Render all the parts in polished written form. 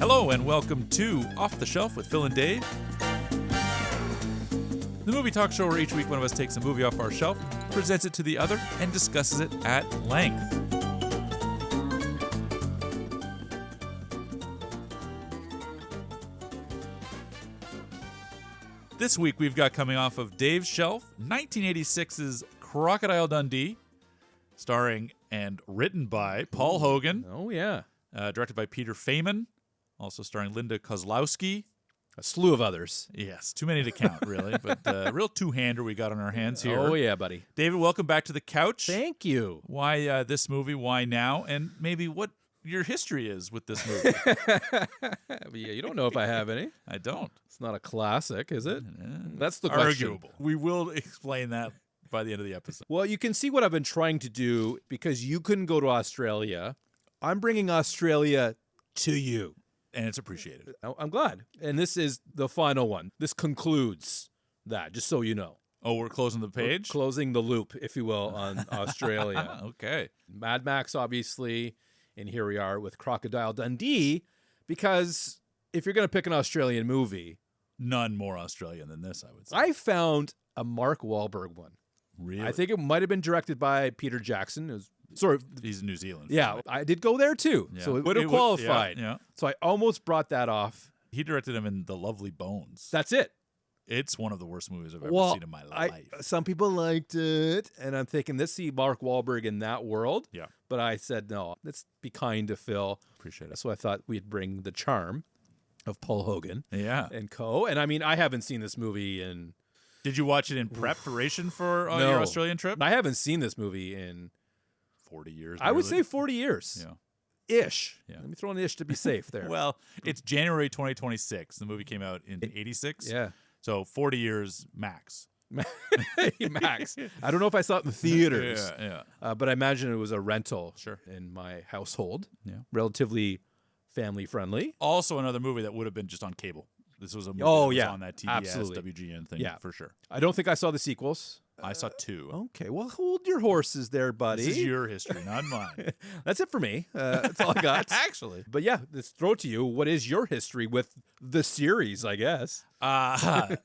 Hello and welcome to Off the Shelf with Phil and Dave, the movie talk show where each week one of us takes a movie off our shelf, presents it to the other, and discusses it at length. This week we've got coming off of Dave's shelf, 1986's Crocodile Dundee, starring and written by Paul Hogan. Oh, yeah. Directed by Peter Feynman, also starring Linda Kozlowski. A slew of others. Yes, too many to count, really, but a real two-hander we got on our hands here. Oh, yeah, buddy. David, welcome back to the couch. Thank you. Why this movie? Why now? And maybe what your history is with this movie. Yeah, you don't know if I have any. I don't. It's not a classic, is it? That's the Arguable. question. We will explain that by the end of the episode. Well, you can see what I've been trying to do because you couldn't go to Australia. I'm bringing Australia to you. And it's appreciated. I'm glad. And this is the final one. This concludes that, just so you know. Oh, we're closing the page? We're closing the loop, if you will, on Australia. Okay. Mad Max, obviously, and here we are with Crocodile Dundee, because if you're going to pick an Australian movie... None more Australian than this, I would say. I found a Mark Wahlberg one. Really? I think it might have been directed by Peter Jackson. It was He's in New Zealand. Yeah, I did go there too, so it would have qualified. Yeah. So I almost brought that off. He directed him in The Lovely Bones. That's it. It's one of the worst movies I've ever seen in my life. Some people liked it, and I'm thinking, let's see Mark Wahlberg in that world. Yeah. But I said, no, let's be kind to Phil. Appreciate it. So I thought we'd bring the charm of Paul Hogan and co. And I mean, I haven't seen this movie in... Did you watch it in preparation for your Australian trip? I haven't seen this movie in... 40 years. I would say 40 years. Yeah. Ish. Yeah. Let me throw an ish to be safe there. Well, it's January 2026. The movie came out in 86. Yeah. So 40 years max. Max. I don't know if I saw it in the theaters. Yeah. But I imagine it was a rental Sure. in my household. Yeah. Relatively family friendly. Also another movie that would have been just on cable. This was a movie that was on that TBS, absolutely. WGN thing for sure. I don't think I saw the sequels. I saw two. Okay, well, hold your horses there, buddy. This is your history, not mine. That's it for me. That's all I got. Actually. But yeah, let's throw it to you. What is your history with the series, I guess?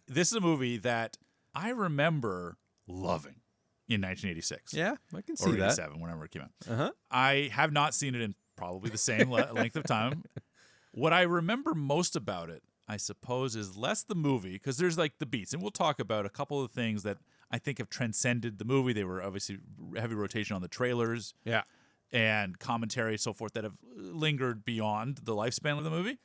This is a movie that I remember loving in 1986. Yeah, I can see or that. 87, whenever it came out. Uh-huh. I have not seen it in probably the same length of time. What I remember most about it, I suppose, is less the movie, because there's like the beats, and we'll talk about a couple of things that I think have transcended the movie. They were obviously heavy rotation on the trailers, and commentary, so forth, that have lingered beyond the lifespan of the movie.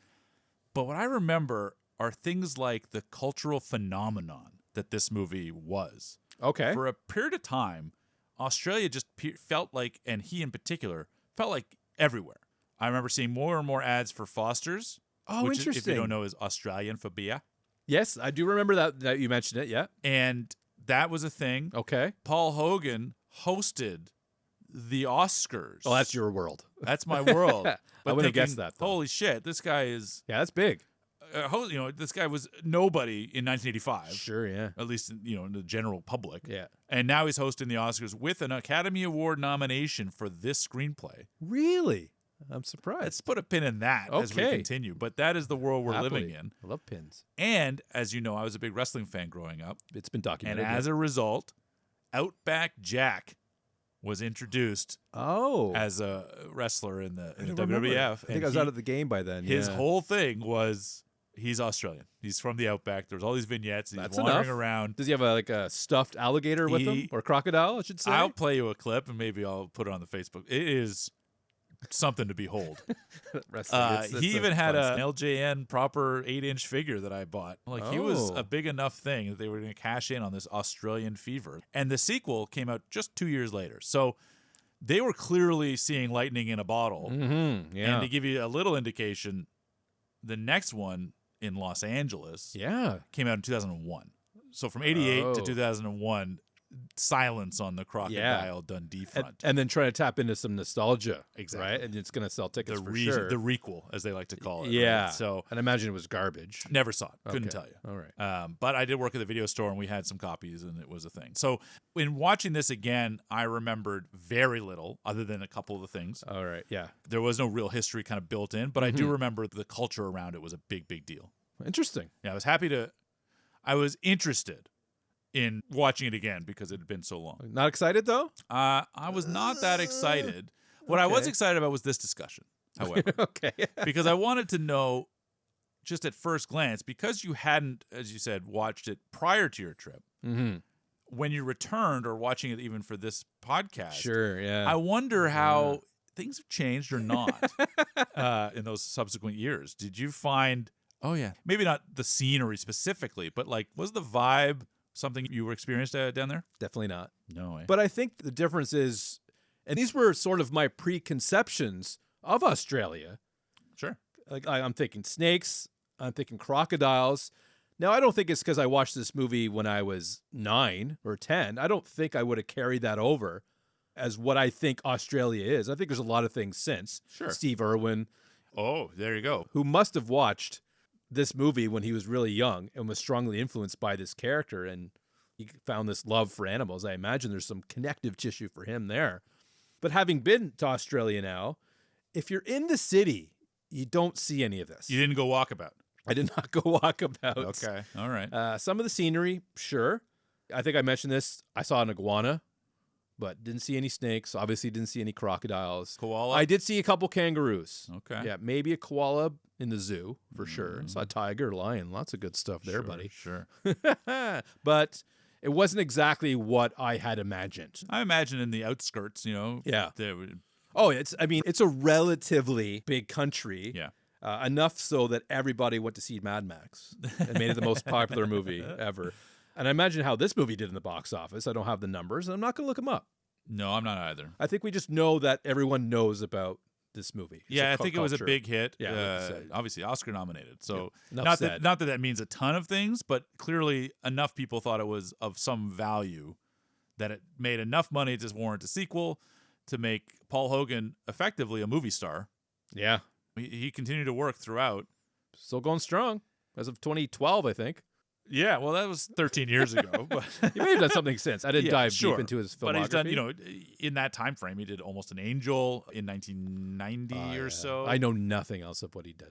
But what I remember are things like the cultural phenomenon that this movie was. Okay. For a period of time, Australia just felt like, and he in particular, felt like everywhere. I remember seeing more and more ads for Foster's. Oh, which interesting. If you don't know, is Australian for beer. Yes, I do remember that you mentioned it, yeah. And that was a thing. Okay. Paul Hogan hosted the Oscars. Oh, that's your world. That's my world. But I wouldn't have guessed that, though. Holy shit, this guy is... Yeah, that's big. This guy was nobody in 1985. Sure, yeah. At least, in the general public. Yeah. And now he's hosting the Oscars with an Academy Award nomination for this screenplay. Really? I'm surprised. Let's put a pin in that as we continue. But that is the world we're living in. I love pins. And, as you know, I was a big wrestling fan growing up. It's been documented. And as a result, Outback Jack was introduced as a wrestler in the WWF. I think I was out of the game by then. His whole thing was he's Australian. He's from the Outback. There's all these vignettes. He's wandering around. Does he have a stuffed alligator with him? Or crocodile, I should say? I'll play you a clip, and maybe I'll put it on the Facebook. It is something to behold. He even had an LJN proper 8-inch figure that I bought. He was a big enough thing that they were going to cash in on this Australian fever. And the sequel came out just 2 years later. So they were clearly seeing lightning in a bottle. Mm-hmm. Yeah. And to give you a little indication, the next one in Los Angeles came out in 2001. So from 88 to 2001, silence on the Crocodile Dundee front. And then trying to tap into some nostalgia. Exactly. Right? And it's going to sell tickets the for sure. The requel, as they like to call it. Yeah. Right? So and I imagine it was garbage. never saw it. Couldn't Okay. tell you. All right. But I did work at the video store, and we had some copies, and it was a thing. So in watching this again, I remembered very little other than a couple of the things. All right. Yeah. There was no real history kind of built in, but I do remember the culture around it was a big, big deal. Interesting. Yeah, I was interested in watching it again because it had been so long. Not excited, though? I was not that excited. What I was Okay. excited about was this discussion, however, Okay. because I wanted to know, just at first glance, because you hadn't, as you said, watched it prior to your trip, Mm-hmm. when you returned or watching it even for this podcast, Sure, yeah. I wonder how things have changed or not in those subsequent years. Did you find, maybe not the scenery specifically, but like, was the vibe something you were experienced down there? Definitely not. No way. But I think the difference is, and these were sort of my preconceptions of Australia. Sure. Like I'm thinking snakes, I'm thinking crocodiles. Now, I don't think it's because I watched this movie when I was 9 or 10. I don't think I would have carried that over as what I think Australia is. I think there's a lot of things since. Sure. Steve Irwin, Oh, there you go. who must have watched this movie when he was really young and was strongly influenced by this character, and he found this love for animals. I imagine there's some connective tissue for him there. But having been to Australia now, if you're in the city, you don't see any of this. You didn't go walkabout. I did not go walkabout. Okay. All right. Some of the scenery, sure. I think I mentioned this. I saw an iguana, but didn't see any snakes. Obviously, didn't see any crocodiles. Koala? I did see a couple kangaroos. Okay. Yeah, maybe a koala in the zoo for sure. Saw a tiger, lion, lots of good stuff there, Sure, buddy. Sure. But it wasn't exactly what I had imagined. I imagine in the outskirts, Yeah. there would, Oh, it's a relatively big country. yeah. Enough so that everybody went to see Mad Max and made it the most popular movie ever. And I imagine how this movie did in the box office. I don't have the numbers, and I'm not going to look them up. No, I'm not either. I think we just know that everyone knows about this movie. It's Yeah, a I think it was a culture. big hit. Yeah, like you said. Obviously Oscar nominated. So Enough not said. that means a ton of things, but clearly enough people thought it was of some value that it made enough money to warrant a sequel, to make Paul Hogan effectively a movie star. Yeah. He continued to work throughout. Still going strong as of 2012, I think. Yeah, well, that was 13 years ago. But He may have done something since. I didn't Yeah, dive sure. deep into his filmography. But he's done, in that time frame, he did Almost an Angel in 1990 or so. I know nothing else of what he did.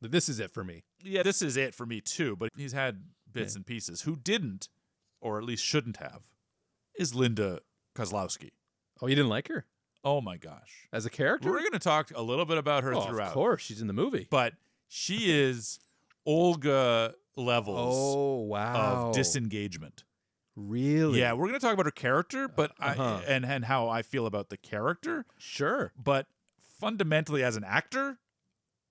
This is it for me. Yeah, this is it for me too. But he's had bits and pieces. Who didn't, or at least shouldn't have, is Linda Kozlowski. Oh, you didn't like her Oh my gosh. as a character? We're going to talk a little bit about her Oh, throughout. of course, she's in the movie. But she is Olga levels Oh, wow. of disengagement. Really? Yeah, we're going to talk about her character, but Uh-huh. and how I feel about the character. Sure. But fundamentally, as an actor,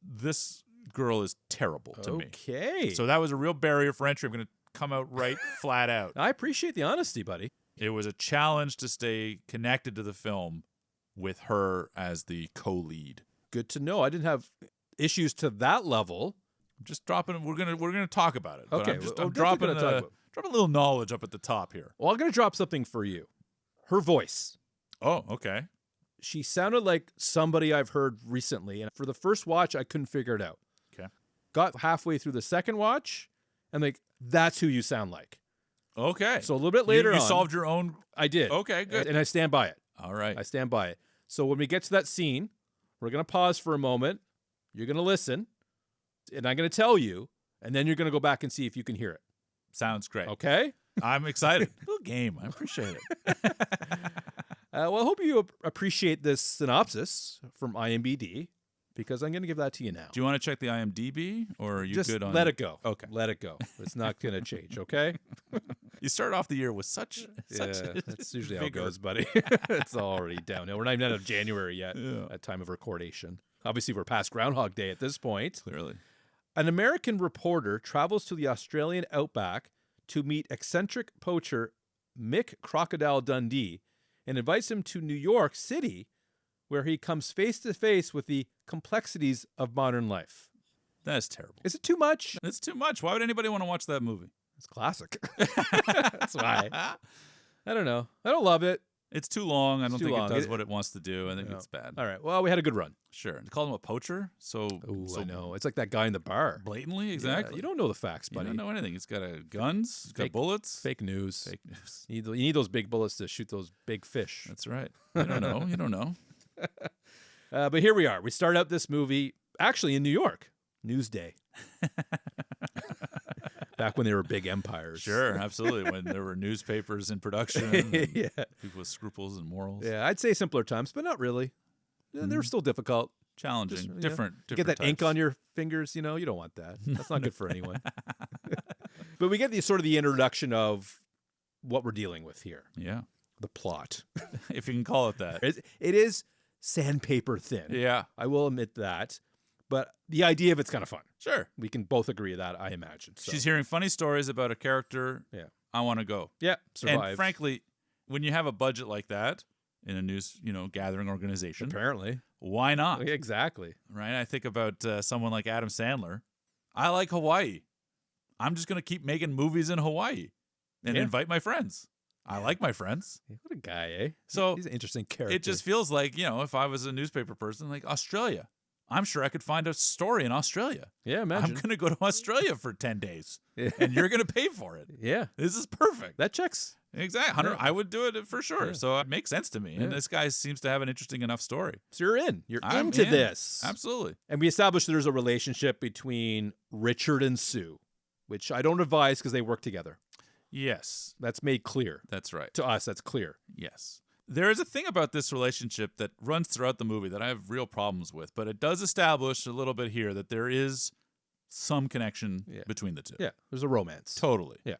this girl is terrible to me. Okay. So that was a real barrier for entry. I'm going to come out right flat out. I appreciate the honesty, buddy. It was a challenge to stay connected to the film with her as the co-lead. Good to know. I didn't have issues to that level. I'm just dropping. We're gonna talk about it. But Okay, I'm just we're I'm definitely dropping gonna talk dropping a little knowledge up at the top here. Well, I'm going to drop something for you. Her voice. Oh, okay. She sounded like somebody I've heard recently. And for the first watch, I couldn't figure it out. Okay. Got halfway through the second watch, and that's who you sound like. Okay. So a little bit later you on. solved your own. I did. Okay, good. And I stand by it. All right. I stand by it. So when we get to that scene, we're going to pause for a moment. You're going to listen, and I'm going to tell you, and then you're going to go back and see if you can hear it. Sounds great. Okay? I'm excited. Little game. I appreciate it. Well, I hope you appreciate this synopsis from IMDb, because I'm going to give that to you now. Do you want to check the IMDb, or are you Just good on let it go. Okay. Let it go. It's not going to change, okay? You start off the year with such That's usually how it vigor. goes, buddy. It's already downhill. We're not even out of January yet Yeah. at time of recordation. Obviously, we're past Groundhog Day at this point. Clearly. An American reporter travels to the Australian outback to meet eccentric poacher Mick Crocodile Dundee and invites him to New York City, where he comes face to face with the complexities of modern life. That's terrible. Is it too much? It's too much. Why would anybody want to watch that movie? It's classic. That's why. I don't know. I don't love it. It's too long. I don't too think long. it does what it wants to do. I think No. it's bad. All right. Well, we had a good run. Sure. They called him a poacher. So I know. It's like that guy in the bar. blatantly, Yeah, exactly. you don't know the facts, You buddy. don't know anything. He's got guns. He's got bullets. Fake news. Fake news. You need those big bullets to shoot those big fish. That's right. You don't know. You don't know. But here we are. We start out this movie actually in New York. Newsday. Back when they were big empires. Sure, absolutely. When there were newspapers in production, and Yeah. people with scruples and morals. Yeah, I'd say simpler times, but not really. They were still difficult. Challenging, Just, different. Get that ink types. on your fingers, you don't want that. That's not good for anyone. But we get the introduction of what we're dealing with here. Yeah, The plot. if you can call it that. It is sandpaper thin. Yeah, I will admit that. But the idea of it's kind of fun. sure. We can both agree to that, I imagine. So. She's hearing funny stories about a character. Yeah. I want to go. Yeah, survive. And frankly, when you have a budget like that in a news, gathering organization, Apparently. why not? Exactly. Right? I think about someone like Adam Sandler. I like Hawaii. I'm just going to keep making movies in Hawaii and invite my friends. I like my friends. What a guy, eh? So he's an interesting character. it just feels like, if I was a newspaper person, like Australia, I'm sure I could find a story in Australia. Yeah, I'm imagine. going to go to Australia for 10 days Yeah. and you're going to pay for it. Yeah. This is perfect. That checks. Exactly. Yeah. I would do it for sure. Yeah. So it makes sense to me. And Yeah. this guy seems to have an interesting enough story. So you're in. You're I'm into in. this. Absolutely. And we established there's a relationship between Richard and Sue, which I don't advise because they work together. Yes, That's made clear. that's right. To us, that's clear. Yes. There is a thing about this relationship that runs throughout the movie that I have real problems with, but it does establish a little bit here that there is some connection between the two. Yeah, there's a romance. Totally. Yeah.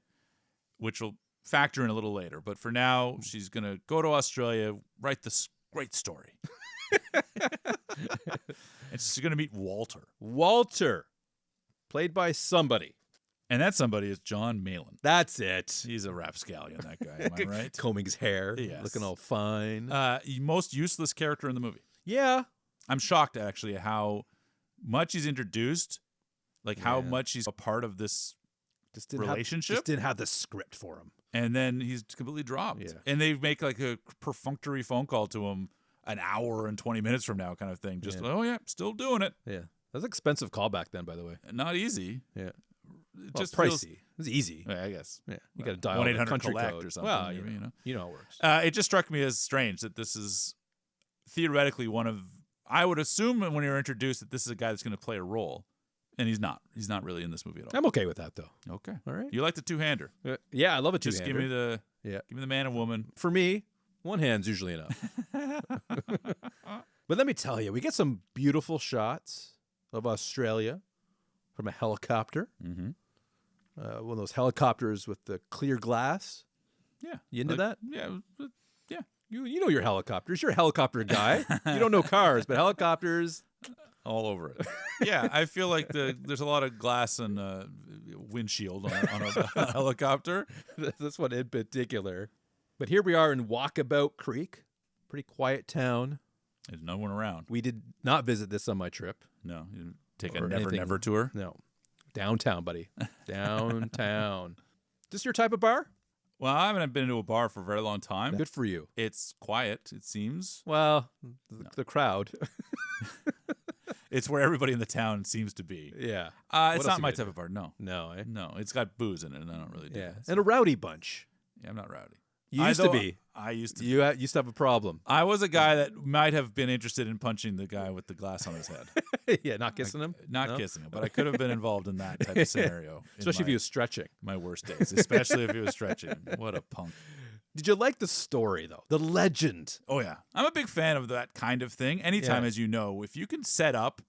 Which will factor in a little later. But for now, she's going to go to Australia, write this great story. And she's going to meet Walter. Walter, played by somebody. And that somebody is John Malin. That's it. He's a rapscallion, that guy. Am I right? Combing his hair, Yes. looking all fine. Most useless character in the movie. Yeah. I'm shocked, actually, at how much he's introduced, like how Yeah. much he's a part of this relationship. Just didn't have the script for him. And then he's completely dropped. Yeah. And they make like a perfunctory phone call to him an hour and 20 minutes from now kind of thing. Just, oh, yeah, still doing it. Yeah. That's an expensive callback then, by the way. Not easy. Yeah. It Well, just pricey. feels, It's easy. I guess. Yeah. You got to dial the 1-800 country collect code or something. Well, maybe, you know how it works. It just struck me as strange that this is theoretically one of, I would assume when you're introduced that this is a guy that's going to play a role. And he's not. He's not really in this movie at all. I'm okay with that, though. Okay. All right. You like the two-hander. Yeah, I love a Just two-hander. give me the man and woman. For me, one hand's usually enough. But let me tell you, we get some beautiful shots of Australia from a helicopter. Mm-hmm. One of those helicopters with the clear glass. Yeah. You into that? Yeah. Yeah. You know your helicopters. You're a helicopter guy. You don't know cars, but helicopters. All over it. Yeah, I feel like there's a lot of glass and windshield on a helicopter. This one in particular. But here we are in Walkabout Creek. Pretty quiet town. There's no one around. We did not visit this on my trip. No, you didn't take Or a never anything. tour. No. Downtown, buddy. Downtown. This your type of bar? Well, I haven't been to a bar for a very long time. Good for you. It's quiet, it seems. Well, the crowd. It's where everybody in the town seems to be. Yeah. It's else not you my gotta type do? of bar. No. No, eh? No, it's got booze in it, and I don't really do Yeah. that. And a rowdy bunch. Yeah, I'm not rowdy. You used to be. I used to. You used to have a problem. I was a guy that might have been interested in punching the guy with the glass on his head. Yeah, not kissing him. Not No? kissing him, but I could have been involved in that type of scenario. in Especially if he was stretching. my worst days, especially if he was stretching. What a punk. Did you like the story, though? The legend. Oh, yeah. I'm a big fan of that kind of thing. Anytime, Yeah. as you know, if you can set up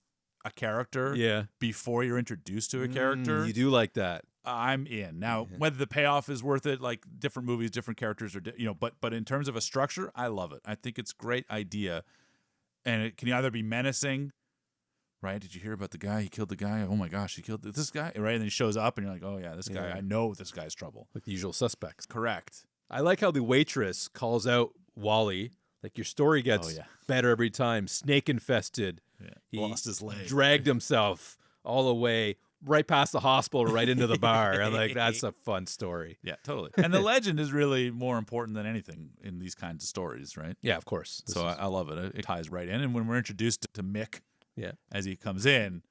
a character Yeah. before you're introduced to a character, You do like that. I'm in. Now, whether the payoff is worth it, like different movies, different characters, but in terms of a structure, I love it. I think it's a great idea. And it can either be menacing, right? Did you hear about the guy? He killed the guy. Oh my gosh, he killed this guy, right? And then he shows up and you're like, oh yeah, this guy, Yeah. I know this guy's trouble. Like the usual suspects. Correct. I like how the waitress calls out Wally. Like your story gets better every time. Snake infested. Yeah. He lost his leg. Dragged himself all the way. right past the hospital, right into the bar. I'm like, that's a fun story. Yeah, totally. And the legend is really more important than anything in these kinds of stories, right? Yeah, of course. So I love it. It ties right in. And when we're introduced to Mick, yeah, as he comes in,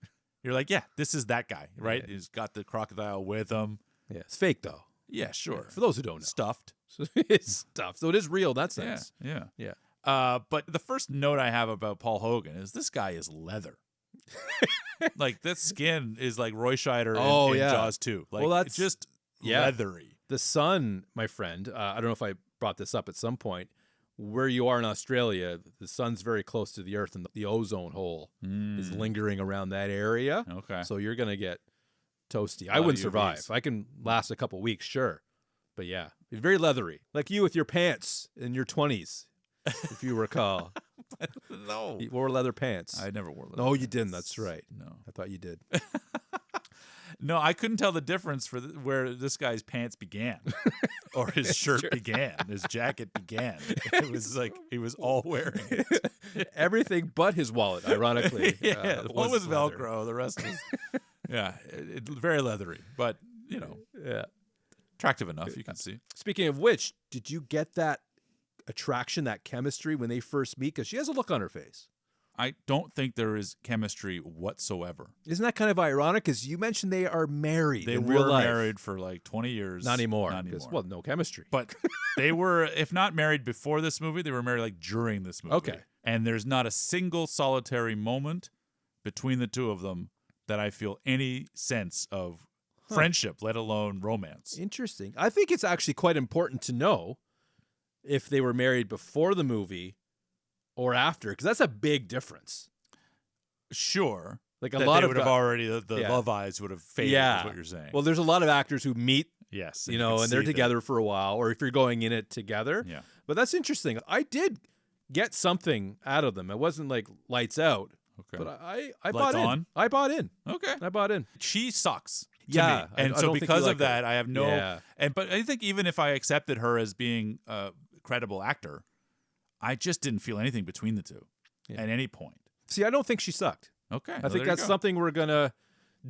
you're like, yeah, this is that guy, right? Yeah. He's got the crocodile with him. yeah, it's fake though. Yeah, sure. For those who don't know, Stuffed. so it's stuff. So it is real in that sense. Yeah. Yeah. But the first note I have about Paul Hogan is this guy is leather. Like that skin is like Roy Scheider in Jaws 2. Like, well, that's it's just leathery. The sun, my friend. I don't know if I brought this up at some point. Where you are in Australia, the sun's very close to the Earth, and the ozone hole is lingering around that area. Okay. So you're gonna get toasty. I Lot of wouldn't UVs. survive. I can last a couple weeks, sure, but yeah, it's very leathery, like you with your pants in your 20s, if you recall. No. You wore leather pants. I never wore leather. No, you pants. didn't. That's right. No. I thought you did. No, I couldn't tell the difference for where this guy's pants began or his shirt began, his jacket began. It was like he was all wearing it. Everything but his wallet, ironically. One was leather. Velcro, the rest was very leathery, but Yeah. attractive enough. You can see. Speaking of which, did you get that attraction, that chemistry when they first meet? Because she has a look on her face. I don't think there is chemistry whatsoever. Isn't that kind of ironic? Because you mentioned they are married. They in were real life. married for like 20 years. Not anymore. Not anymore. Well, no chemistry. But they were, if not married before this movie, they were married like during this movie. Okay. And there's not a single solitary moment between the two of them that I feel any sense of friendship, let alone romance. Interesting. I think it's actually quite important to know if they were married before the movie or after, because that's a big difference. Sure. Like a that lot they of would have already, the Yeah. love eyes would have faded, Yeah. is what you're saying. Well, there's a lot of actors who meet, yes. you know, and they're together for a while, or if you're going in it together. Yeah. But that's interesting. I did get something out of them. It wasn't like lights out, Okay. but I Lights bought in. on? I bought in. Okay. I bought in. She sucks. To Yeah, me. And I so don't think because you of like her. that, I have no Yeah. but I think even if I accepted her as being a credible actor, I just didn't feel anything between the two at any point. See, I don't think she sucked. Okay. I think that's something weing to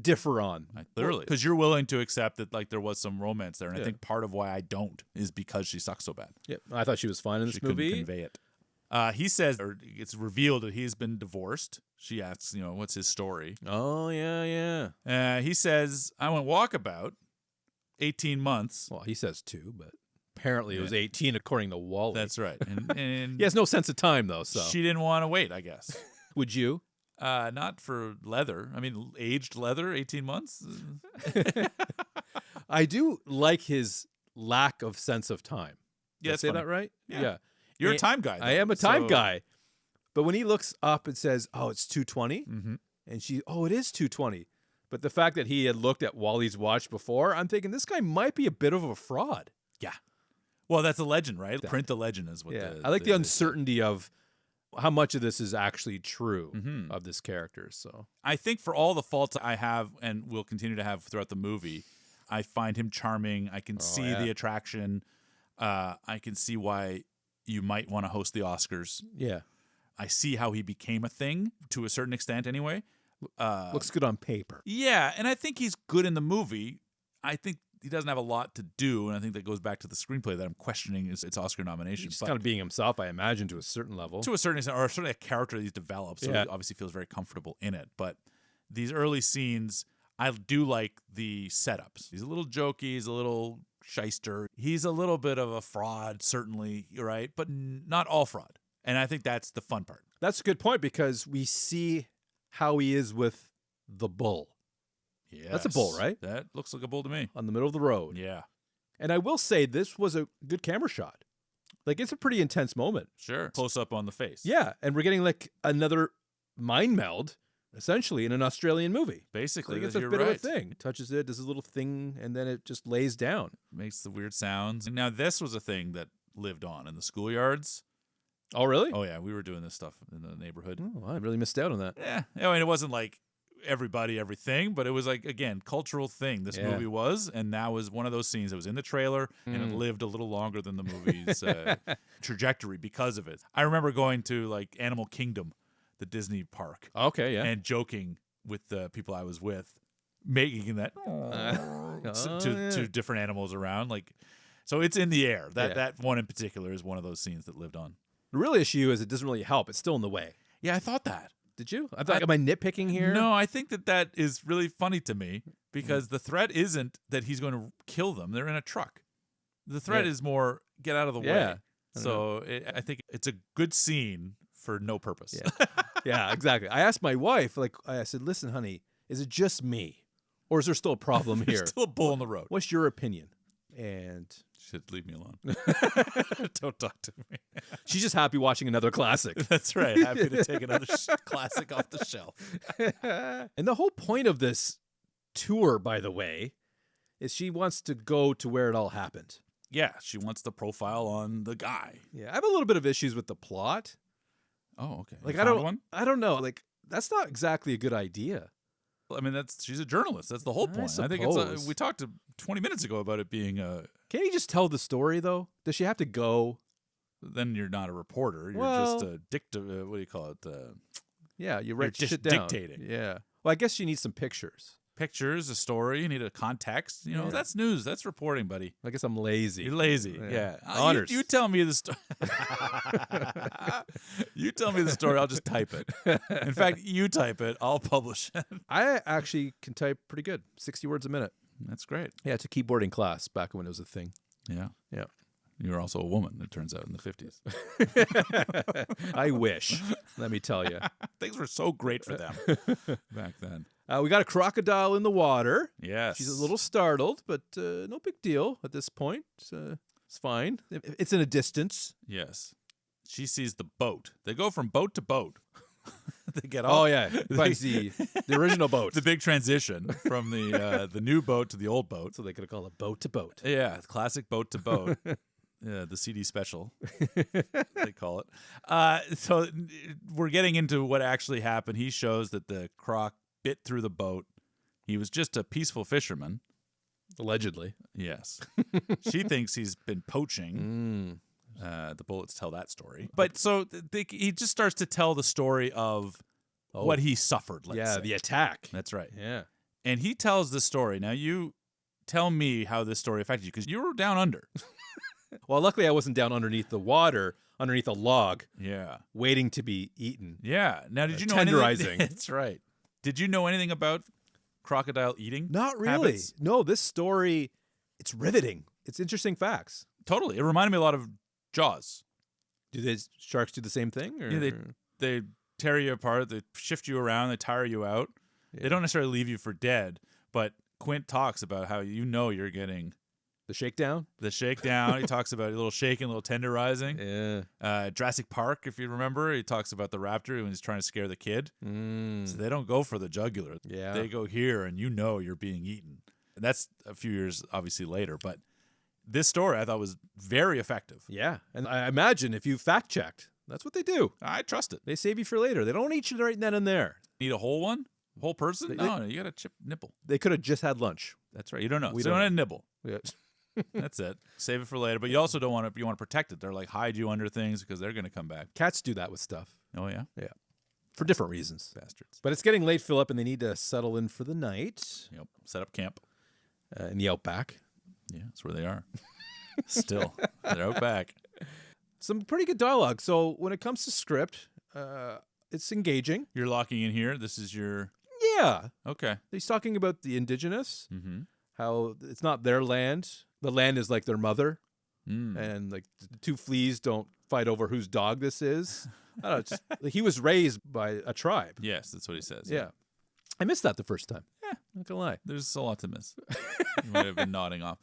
differ on. Literally. Because you're willing to accept that like there was some romance there. And I Yeah. think part of why I don't is because she sucks so bad. Yeah, I thought she was fine in this She couldn't movie. convey it. He says, or it's revealed that he's been divorced. She asks, what's his story? Oh, yeah. He says, I went walkabout 18 months. Well, he says 2, but apparently it was 18 according to Wally. That's right. And He has no sense of time, though, so. she didn't want to wait, I guess. Would you? Not for leather. I mean, aged leather, 18 months? I do like his lack of sense of time. Did I that's say funny. that right? Yeah. You're a time guy. I though, am a time so- guy. But when he looks up and says, oh, it's 2:20, Mhm. and she, oh, it is 2:20. But the fact that he had looked at Wally's watch before, I'm thinking this guy might be a bit of a fraud. Yeah. Well, that's a legend, right? Print the legend is what I like the uncertainty of how much of this is actually true of this character. So I think for all the faults I have and will continue to have throughout the movie, I find him charming. I can see the attraction. I can see why you might want to host the Oscars. yeah, I see how he became a thing to a certain extent anyway. looks good on paper. Yeah, and I think he's good in the movie. I think he doesn't have a lot to do, and I think that goes back to the screenplay that I'm questioning its Oscar nomination. He's just But kind of being himself, I imagine, to a certain level. to a certain extent, or certainly a character that he's developed, so Yeah. he obviously feels very comfortable in it. But these early scenes, I do like the setups. He's a little jokey, he's a little shyster, he's a little bit of a fraud, certainly, right? But not all fraud. And I think that's the fun part. That's a good point because we see how he is with the bull Yeah, That's a bull, right? That looks like a bull to me. on the middle of the road. Yeah, And I will say this was a good camera shot. Like, it's a pretty intense moment. sure. Close up on the face. Yeah, and we're getting like another mind meld, essentially, in an Australian movie. Basically, Like, it's a you're bit right. of a thing. It touches it, does a little thing, and then it just lays down. Makes the weird sounds. Now, this was a thing that lived on in the schoolyards. Oh, really? Oh, yeah, we were doing this stuff in the neighborhood. Oh, I really missed out on that. Yeah, I mean, it wasn't like everybody, everything, but it was like, again, cultural thing. This Yeah. movie was, and that was one of those scenes that was in the trailer, and it lived a little longer than the movie's trajectory because of it. I remember going to like Animal Kingdom, the Disney park, Okay, yeah. and joking with the people I was with. making that to different animals around. Like, so it's in the air. That one in particular is one of those scenes that lived on. The real issue is it doesn't really help. It's still in the way. Yeah, I thought that. Did you? Am I nitpicking here? No, I think that is really funny to me because the threat isn't that he's going to kill them. They're in a truck. The threat is more get out of the way. So I think it's a good scene for no purpose. Yeah, exactly. I asked my wife, I said, listen, honey, is it just me? Or is there still a problem here? Still a bull in the road. What's your opinion? And should leave me alone. Don't talk to me. She's just happy watching another classic. That's right. Happy to take another classic off the shelf. And the whole point of this tour, by the way, is she wants to go to where it all happened. Yeah, she wants the profile on the guy. Yeah, I have a little bit of issues with the plot. Oh, okay. Like I don't know. Like that's not exactly a good idea. I mean, she's a journalist. That's the whole point. I think we talked 20 minutes ago about it being a. Can't you just tell the story though? Does she have to go? Then you're not a reporter. You're just a what do you call it? Yeah, you write just shit down. Dictating. Yeah. Well, I guess she needs some pictures. Pictures, a story. You need a context. You know, that's news. That's reporting, buddy. I guess I'm lazy. You're lazy. Yeah. Honors. You tell me the story. You tell me the story. I'll just type it. In fact, you type it. I'll publish it. I actually can type pretty good. 60 words a minute. That's great. Yeah, it's a keyboarding class back when it was a thing. Yeah. Yeah. You were also a woman, it turns out, in the 50s. I wish, let me tell you. Things were so great for them back then. We got a crocodile in the water. Yes. She's a little startled, but no big deal at this point. It's fine. It's in a distance. Yes. She sees the boat. They go from boat to boat. They get off. Oh, yeah. Finds the original boat. The big transition from the new boat to the old boat. So they could call it boat to boat. Yeah, classic boat to boat. Yeah, the CD special, they call it. So we're getting into what actually happened. He shows that the croc bit through the boat. He was just a peaceful fisherman. Allegedly. Yes. She thinks he's been poaching. The bullets tell that story. But so he just starts to tell the story of what he suffered, let's say. The attack. That's right. Yeah. And he tells the story. Now, you tell me how this story affected you, because you were down under. Well, luckily I wasn't down underneath the water, underneath a log. Yeah. Waiting to be eaten. Yeah. Now, did you know tenderizing. anything? That's right. Did you know anything about crocodile eating? Not really. Habits? No, this story, it's riveting. It's interesting facts. Totally. It reminded me a lot of Jaws. Do sharks do the same thing? Or? Yeah, they tear you apart. They shift you around. They tire you out. Yeah. They don't necessarily leave you for dead, but Quint talks about how you're getting the shakedown. The shakedown. He talks about a little shaking, a little tenderizing. Yeah. Jurassic Park, if you remember, he talks about the raptor when he's trying to scare the kid. So they don't go for the jugular. Yeah. They go here, and you're being eaten. And that's a few years, obviously, later. But this story I thought was very effective. Yeah. And I imagine if you fact checked, that's what they do. I trust it. They save you for later. They don't eat you right then and there. Need a whole one? Whole person? No, you got a chip nipple. They could have just had lunch. That's right. You don't know. We don't have a nibble. Yeah. That's it. Save it for later. But you also don't want to. You want to protect it. They're like hide you under things because they're going to come back. Cats do that with stuff. Oh yeah. Yeah. For different reasons. Bastards. But it's getting late, Philip, and they need to settle in for the night. Yep. Set up camp in the outback. Yeah, that's where they are. Still, they're out back. Some pretty good dialogue. So when it comes to script, it's engaging. You're locking in here. This is your. Yeah. Okay. He's talking about the indigenous. Mm-hmm. How it's not their land. The land is like their mother. And like the two fleas don't fight over whose dog this is. I don't know, like he was raised by a tribe. Yes, that's what he says. Yeah. I missed that the first time. Yeah, not gonna lie. There's a lot to miss. You might have been nodding off.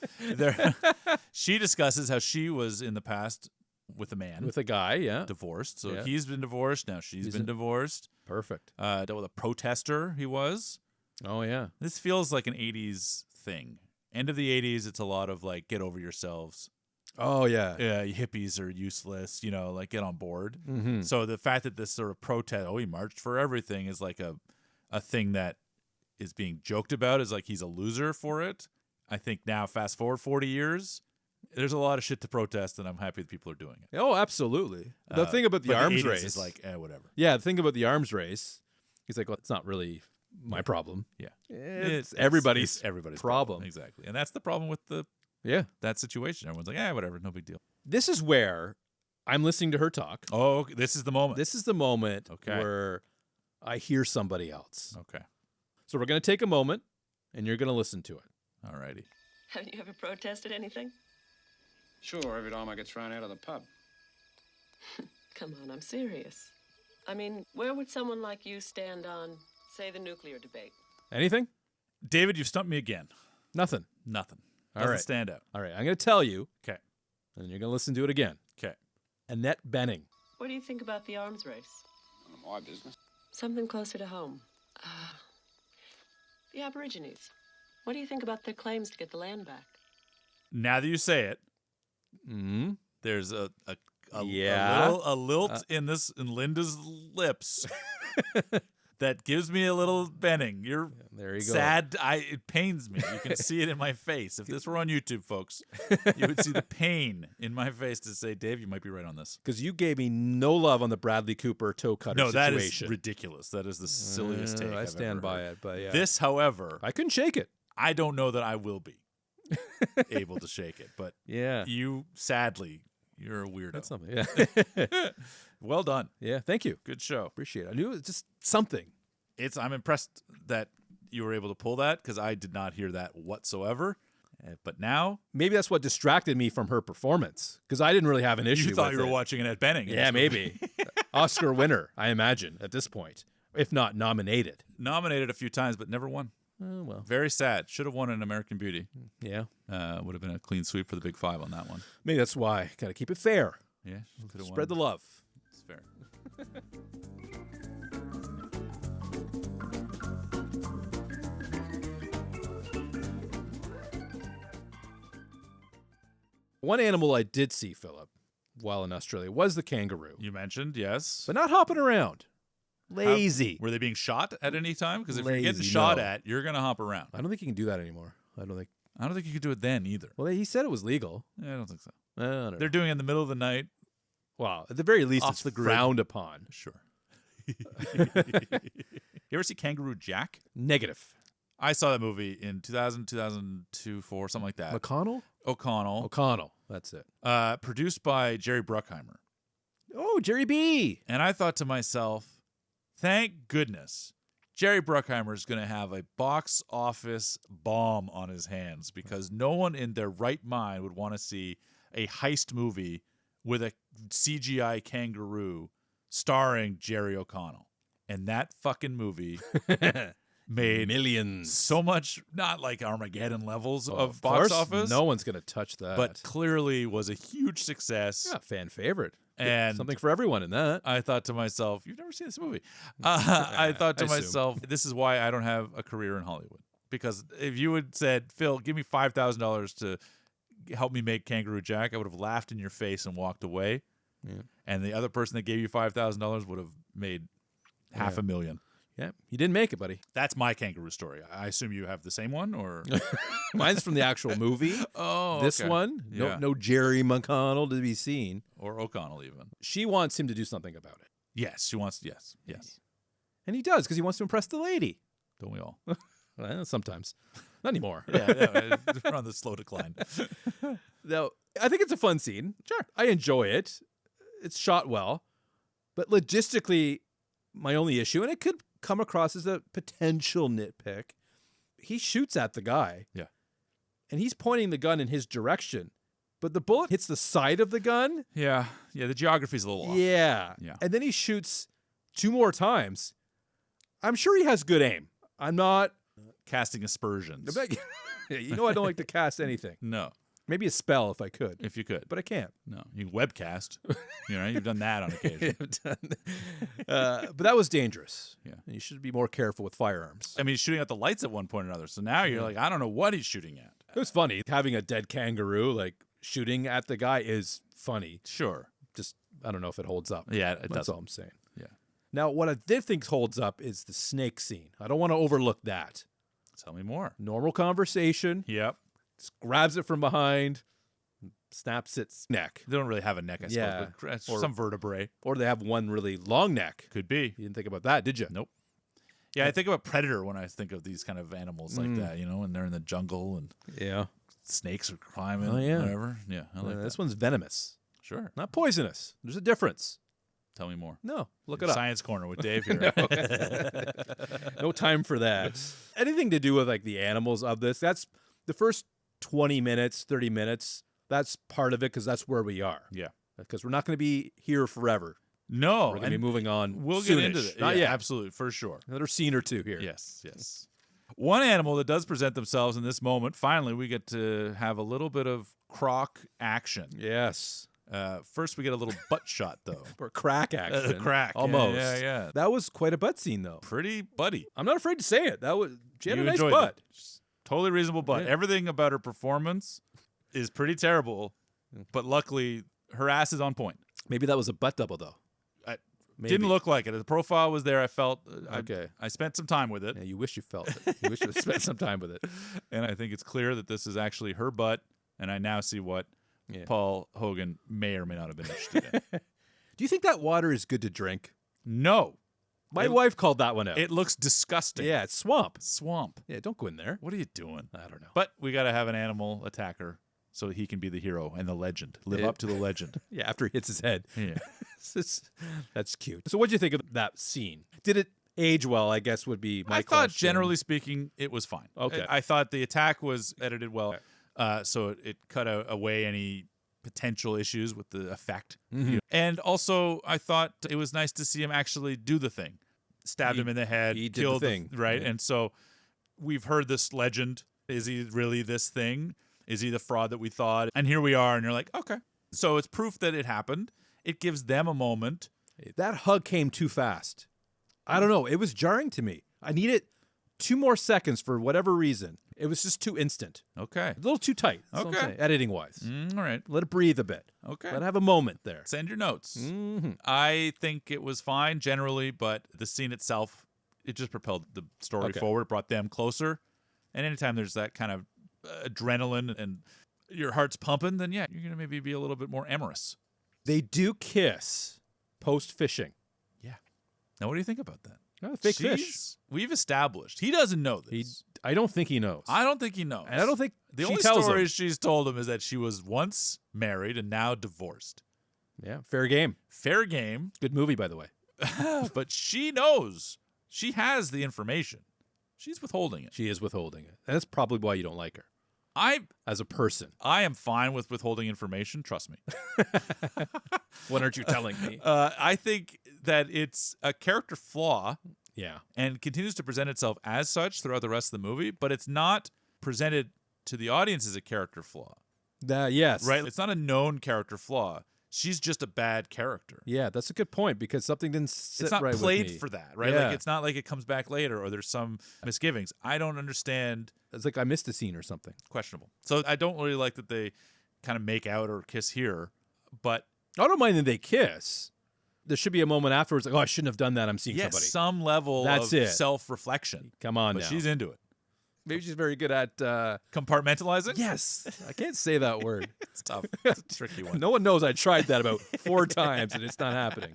She discusses how she was in the past with a man. With a guy, yeah. Divorced. So he's been divorced. Now she's been divorced. Perfect. Dealt with a protester he was. Oh, yeah. This feels like an 80s thing. End of the 80s, it's a lot of like, get over yourselves. Oh, yeah. Yeah, hippies are useless, like get on board. Mm-hmm. So the fact that this sort of protest, he marched for everything, is like a thing that is being joked about as like he's a loser for it. I think now, fast forward 40 years, there's a lot of shit to protest, and I'm happy that people are doing it. Oh, absolutely. The thing about the arms race is like, whatever. Yeah, the thing about the arms race, he's like, well, it's not really my problem. Yeah. It's everybody's it's everybody's problem. Exactly. And that's the problem with that situation. Everyone's like, whatever, no big deal. This is where I'm listening to her talk. Oh, this is the moment. This is the moment Okay. where I hear somebody else. Okay. So we're going to take a moment, and you're going to listen to it. All righty. Have you ever protested anything? Sure, every time I get thrown out of the pub. Come on, I'm serious. I mean, where would someone like you stand on, say, the nuclear debate? Anything? David, you've stumped me again. Nothing. Nothing. All Doesn't right. stand out. All right, I'm going to tell you, Okay. and you're going to listen to it again. Okay. Annette Bening. What do you think about the arms race? None of my business. Something closer to home. The Aborigines. What do you think about their claims to get the land back? Now that you say it, Mm-hmm. there's a Yeah. lilt in Linda's lips that gives me a little Benning. You're There you go. sad. It pains me. You can see it in my face. If this were on YouTube, folks, you would see the pain in my face to say, Dave, you might be right on this. Because you gave me no love on the Bradley Cooper toe cutter No, that situation. is ridiculous. That is the silliest take I I've stand ever by heard. it, but yeah. This, however, I couldn't shake it. I don't know that I will be able to shake it, but Yeah. you, sadly, you're a weirdo. That's something. Yeah. Well done. Yeah, thank you. Good show. Appreciate it. I knew it was just something. I'm impressed that you were able to pull that because I did not hear that whatsoever. But now Maybe that's what distracted me from her performance because I didn't really have an issue you thought with you were it. watching Annette Bening. in Yeah, this movie. maybe. Oscar winner, I imagine, at this point, if not nominated. Nominated a few times, but never won. Oh, well. Very sad. Should have won an American Beauty. Yeah. Would have been a clean sweep for the Big Five on that one. Maybe that's why. Got to keep it fair. Yeah, could have Spread the won. love. It's fair. One animal I did see, Philip, while in Australia was the kangaroo, You mentioned, yes. but not hopping around. Lazy. Were they being shot at any time? Because if you're getting Lazy, shot no. at, you're going to hop around. I don't think you can do that anymore. I don't think. You could do it then either. Well, he said it was legal. Yeah, I don't think so. I don't know. They're doing it in the middle of the night. Well, at the very least, Off it's the grid. frowned upon. Sure. You ever see Kangaroo Jack? Negative. I saw that movie in 2000, 2002, 4, something like that. McConnell? O'Connell. That's it. Produced by Jerry Bruckheimer. Oh, Jerry B. And I thought to myself, thank goodness Jerry Bruckheimer is going to have a box office bomb on his hands because no one in their right mind would want to see a heist movie with a CGI kangaroo starring Jerry O'Connell. And that fucking movie made Millions. so much, not like Armageddon levels Oh, of box course, office, No one's going to touch that. but clearly was a huge success. yeah, fan favorite. And something for everyone in that. I thought to myself, you've never seen this movie. I thought to I assume. myself, this is why I don't have a career in Hollywood. Because if you had said, Phil, give me $5,000 to help me make Kangaroo Jack, I would have laughed in your face and walked away. Yeah. And the other person that gave you $5,000 would have made $500,000. Yeah, you didn't make it, buddy. That's my kangaroo story. I assume you have the same one, or Mine's from the actual movie. oh, This okay. one, Yeah. no Jerry McConnell to be seen. or O'Connell even. She wants him to do something about it. Yes, she wants. Yes, And he does because he wants to impress the lady. don't we all? Well, sometimes. Not anymore. yeah, we're on the slow decline. Though I think it's a fun scene. Sure. I enjoy it. It's shot well. But logistically, my only issue, and it could come across as a potential nitpick, he shoots at the guy. Yeah. And he's pointing the gun in his direction. But the bullet hits the side of the gun. Yeah, the geography's a little off. Yeah. Yeah. And then he shoots 2 more times. I'm sure he has good aim. I'm not. Casting aspersions. You know I don't like to cast anything. No, Maybe a spell if I could. if you could. But I can't. No, you can webcast. You've done that on occasion. But that was dangerous. Yeah. And you should be more careful with firearms. I mean, he's shooting at the lights at one point or another. So now you're like, I don't know what he's shooting at. It was funny. Having a dead kangaroo, like shooting at the guy is funny. Sure. Just, I don't know if it holds up. Yeah, it That's does. all I'm saying. Yeah. Now, what I did think holds up is the snake scene. I don't want to overlook that. Tell me more. Normal conversation. Yep. Just grabs it from behind, snaps its neck. They don't really have a neck, I suppose. Yeah. But Or- some vertebrae. Or they have one really long neck. Could be. You didn't think about that, did you? Nope. Yeah, I think about Predator when I think of these kind of animals like that, and they're in the jungle and Yeah. snakes are climbing, Oh, yeah. whatever. Yeah, I like This that. one's venomous, Sure. not poisonous. There's a difference. Tell me more. No, look it up. Science Corner with Dave here. No time for that. Anything to do with like the animals of this, that's the first 20 minutes, 30 minutes. That's part of it because that's where we are. Yeah. Because we're not going to be here forever. No. We're going to be moving on. We'll get soonish. into it. Not Yeah, yet. absolutely, for sure. Another scene or two here. Yes. One animal that does present themselves in this moment, finally, we get to have a little bit of croc action. Yes. First, we get a little butt shot, though. Or crack action. Crack. Almost. Yeah. That was quite a butt scene, though. Pretty buddy. I'm not afraid to say it. She had You a nice enjoyed butt. that. Totally reasonable butt. Yeah. Everything about her performance is pretty terrible, but luckily, her ass is on point. Maybe that was a butt double, though. Maybe. Didn't look like it. The profile was there. I felt. Okay. I spent some time with it. Yeah, you wish you felt it. You wish you had spent some time with it. And I think it's clear that this is actually her butt. And I now see what Yeah. Paul Hogan may or may not have been interested in. Do you think that water is good to drink? No. My wife called that one out. It looks disgusting. Yeah, it's swamp. Swamp. Yeah, don't go in there. What are you doing? I don't know. But we got to have an animal attacker so he can be the hero and the legend. Live Yeah. up to the legend. Yeah, after he hits his head. Yeah. That's cute. So what do you think of that scene? Did it age well, I guess would be my I question. thought, generally speaking, it was fine. Okay. I thought the attack was edited well, so it cut away any potential issues with the effect. Mhm. And also, I thought it was nice to see him actually do the thing. Stabbed him in the head, he did the killed thing. right? Yeah. And so we've heard this legend. Is he really this thing? Is he the fraud that we thought? And here we are, and you're like, okay. So it's proof that it happened. It gives them a moment. That hug came too fast. I don't know. It was jarring to me. I needed 2 more seconds for whatever reason. It was just too instant. Okay. A little too tight. Okay. Editing wise. All right. Let it breathe a bit. Okay. Let it have a moment there. Send your notes. Mm-hmm. I think it was fine generally, but the scene itself, it just propelled the story Okay. forward, brought them closer. And anytime there's that kind of adrenaline and your heart's pumping, then yeah, you're going to maybe be a little bit more amorous. They do kiss post fishing. Now, what do you think about that? Oh, fake fish. We've established. He doesn't know this. I don't think he knows. I don't think he knows. And I don't think the she only tells story him. she's told him is that she was once married and now divorced. Yeah, fair game. Fair game, Good movie, by the way. but she knows. She has the information. She's withholding it. She is withholding it. And that's probably why you don't like her as a person. I am fine with withholding information. Trust me. What aren't you telling me? I think that it's a character flaw Yeah. and continues to present itself as such throughout the rest of the movie, but it's not presented to the audience as a character flaw, Yes. right? It's not a known character flaw. She's just a bad character. Yeah, that's a good point because something didn't sit It's not right played with me. for that, right? Yeah. Like it's not like it comes back later or there's some misgivings. I don't understand. It's like I missed a scene or something. Questionable. So I don't really like that they kind of make out or kiss here, but I don't mind that they kiss. There should be a moment afterwards like, oh, I shouldn't have done that. I'm seeing yes, somebody. some level That's of it. self-reflection. Come on But now. she's into it. Maybe she's very good at... Compartmentalizing? Yes. I can't say that word. It's tough. It's a tricky one. No one knows I tried that about 4 times and it's not happening.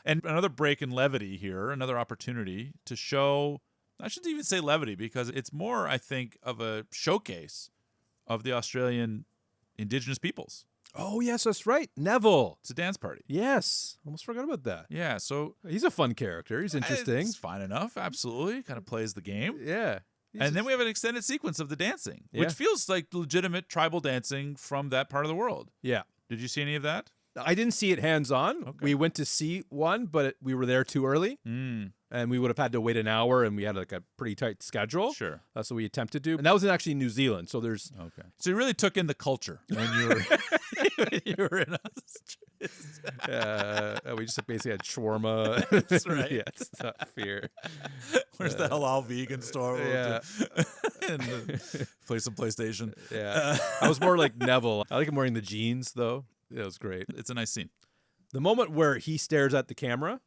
And another break in levity here, another opportunity to show, I shouldn't even say levity because it's more, I think, of a showcase of the Australian Indigenous peoples. Oh, yes, that's right. Neville. It's a dance party. Yes. Almost forgot about that. Yeah, so He's a fun character. He's interesting. it's fine enough, absolutely. Kind of plays the game. Yeah. And then we have an extended sequence of the dancing, Yeah. which feels like legitimate tribal dancing from that part of the world. Yeah. Did you see any of that? I didn't see it hands-on. Okay. We went to see one, but we were there too early. And we would have had to wait an hour, and we had like a pretty tight schedule. Sure. That's what we attempted to do. And that was actually New Zealand, so there's... Okay. So you really took in the culture when you were, when you were in Australia. we just basically had shawarma. That's right. Yeah, it's not fear. Where's the halal vegan store? Yeah. And play some PlayStation. Yeah. I was more like Neville. I like him wearing the jeans, though. It was great. It's a nice scene. The moment where he stares at the camera,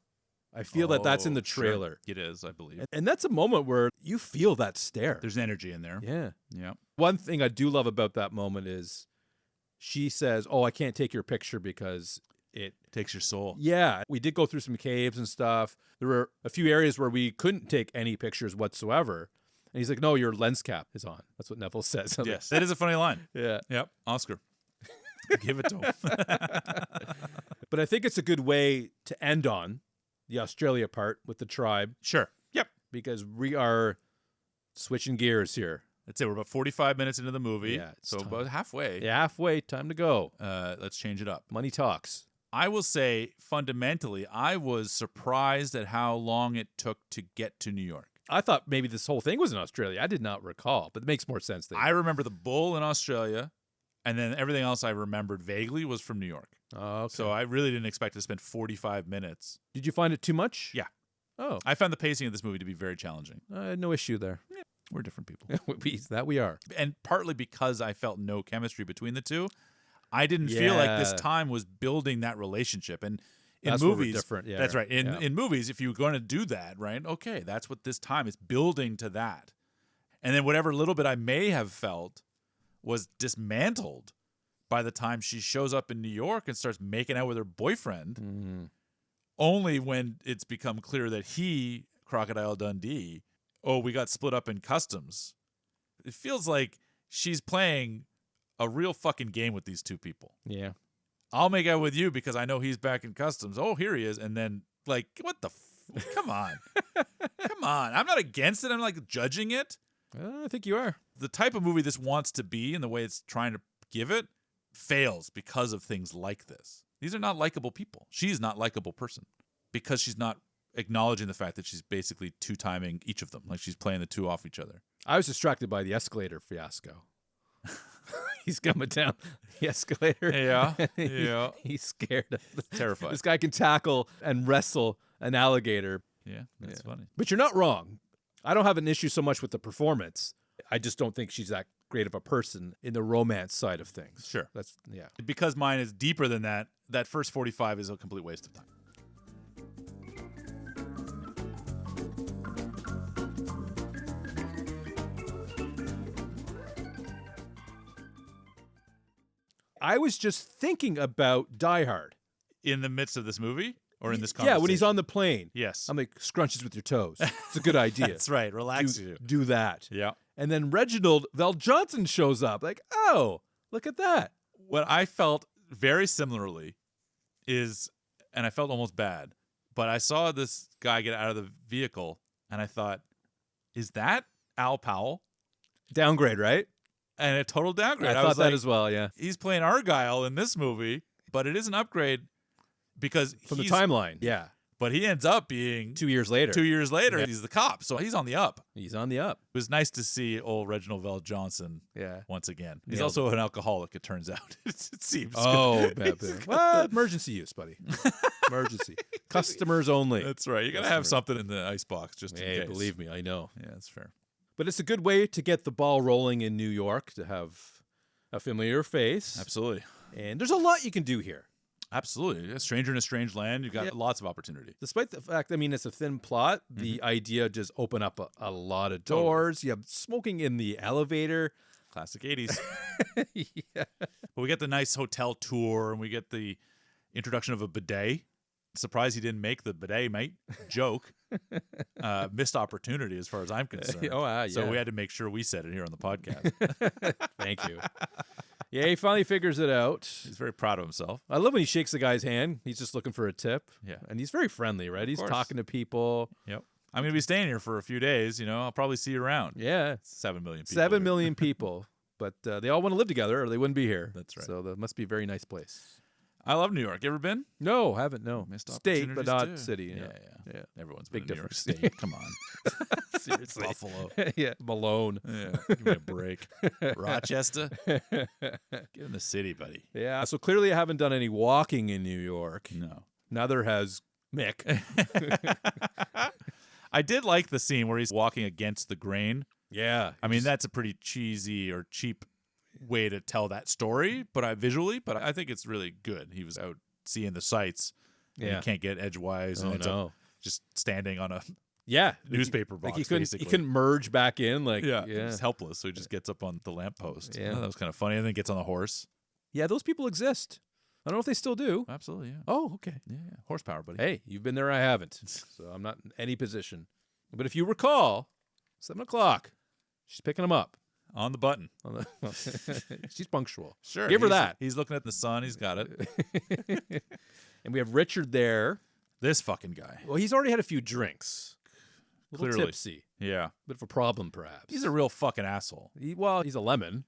I feel that that's in the Sure. trailer. It is, I believe. And that's a moment where you feel that stare. There's energy in there. Yeah. Yeah. One thing I do love about that moment is she says, oh, I can't take your picture because it Takes your soul. Yeah, we did go through some caves and stuff. There were a few areas where we couldn't take any pictures whatsoever. And he's like, no, your lens cap is on. That's what Neville says. I'm like, Yes, that is a funny line. yeah. Yep, Oscar. Give it to him. But I think it's a good way to end on the Australia part with the tribe Sure. Yep. because we are switching gears here. That's it. We're about 45 minutes into the movie. Yeah, it's so time. about halfway. Yeah, halfway, time to go. Let's change it up. Money talks. I will say, fundamentally, I was surprised at how long it took to get to New York. I thought maybe this whole thing was in Australia. I did not recall, but it makes more sense. That I remember the bull in Australia, and then everything else I remembered vaguely was from New York. Oh, okay. So I really didn't expect to spend 45 minutes. Did you find it too much? Yeah. Oh, I found the pacing of this movie to be very challenging. no issue there. We're different people. we are. And partly because I felt no chemistry between the two, I didn't feel like this Yeah. time was building that relationship. And in That's where we're movies, different, yeah. that's right. Yeah. In movies, if you're going to do that, right? Okay, that's what this time is building to that. And then whatever little bit I may have felt was dismantled by the time she shows up in New York and starts making out with her boyfriend. Mm-hmm. Only when it's become clear that he, Crocodile Dundee, we got split up in customs. It feels like she's playing a real fucking game with these two people. Yeah. I'll make out with you because I know he's back in customs. Oh, here he is. And then, like, what the come on. Come on. I'm not against it. I'm, like, judging it. I think you are. The type of movie this wants to be and the way it's trying to give it fails because of things like this. These are not likable people. She's not a likable person because she's not acknowledging the fact that she's basically two-timing each of them. Like, she's playing the two off each other. I was distracted by the escalator fiasco. He's coming down the escalator. Yeah, He- yeah. He's scared of Terrified. This guy can tackle and wrestle an alligator. Yeah, that's funny. But you're not wrong. I don't have an issue so much with the performance. I just don't think she's that great of a person in the romance side of things. Sure. That's yeah. Because mine is deeper than that, that first 45 is a complete waste of time. I was just thinking about Die Hard. In the midst of this movie or in this Yeah, conversation? when he's on the plane. Yes. I'm like, scrunches with your toes. It's a good idea. That's right. Relax you. Do that. Yeah. And then Reginald Val Johnson shows up. Like, oh, look at that. What I felt very similarly is, and I felt almost bad, but I saw this guy get out of the vehicle and I thought, is that Al Powell? Downgrade, right? And a total downgrade. I was thought that like, as well, yeah. he's playing Argyle in this movie, but it is an upgrade because From the he's- timeline. Yeah. But he ends up being 2 years later. 2 years later. Yeah. He's the cop, so he's on the up. He's on the up. It was nice to see old Reginald Val Johnson Yeah. once again. He's Nailed also an alcoholic, it turns out. It seems. Oh, He's bad. got Well, the- emergency use, buddy. Emergency. Customers only. That's right. You got to have something in the icebox just in Hey, case. believe me, I know. Yeah, that's fair. But it's a good way to get the ball rolling in New York, to have a familiar face. Absolutely. And there's a lot you can do here. Absolutely. A stranger in a strange land. You've got Yeah. lots of opportunity. Despite the fact, I mean, it's a thin plot, the idea just open up a lot of doors. You have smoking in the elevator. Classic 80s. Yeah. But we get the nice hotel tour and we get the introduction of a bidet. Surprised he didn't make the bidet, mate. Joke. Missed opportunity as far as I'm concerned. So yeah. we had to make sure we said it here on the podcast. Thank you. Yeah, he finally figures it out. He's very proud of himself. I love when he shakes the guy's hand. He's just looking for a tip. Yeah. And he's very friendly, right? He's course. talking to people. Yep. I'm going to be staying here for a few days. You know, I'll probably see you around. Yeah. 7 million people. 7 here. million people. But they all want to live together or they wouldn't be here. That's right. So that must be a very nice place. I love New York. You ever been? No, haven't. No. Missed State, but opportunities, not too. city. Yeah. Everyone's Big been to New York difference. State. Come on. Seriously. Buffalo. Yeah. Malone. Yeah. Give me a break. Rochester. Get in the city, buddy. Yeah. So clearly I haven't done any walking in New York. No. Neither has Mick. I did like the scene where he's walking against the grain. Yeah. I mean, that's a pretty cheesy or cheap way to tell that story, but I think it's really good. He was out seeing the sights. And Yeah. he can't get edgewise, and Oh, ends no. up just standing on a Yeah. newspaper box. Like he couldn't, basically. he couldn't merge back in. Like, Yeah, yeah. he's helpless, so he just gets up on the lamppost. Yeah. That was kind of funny, and then gets on the horse. Yeah, those people exist. I don't know if they still do. Absolutely, yeah. Oh, okay. Yeah. Horsepower, buddy. Hey, you've been there, I haven't. So I'm not in any position. But if you recall, 7 o'clock, she's picking him up. On the button. She's punctual. Sure. Give her that. He's looking at the sun. He's got it. And we have Richard there. This fucking guy. Well, he's already had a few drinks. A little Clearly. tipsy. Yeah. Bit of a problem, perhaps. He's a real fucking asshole. He's a lemon.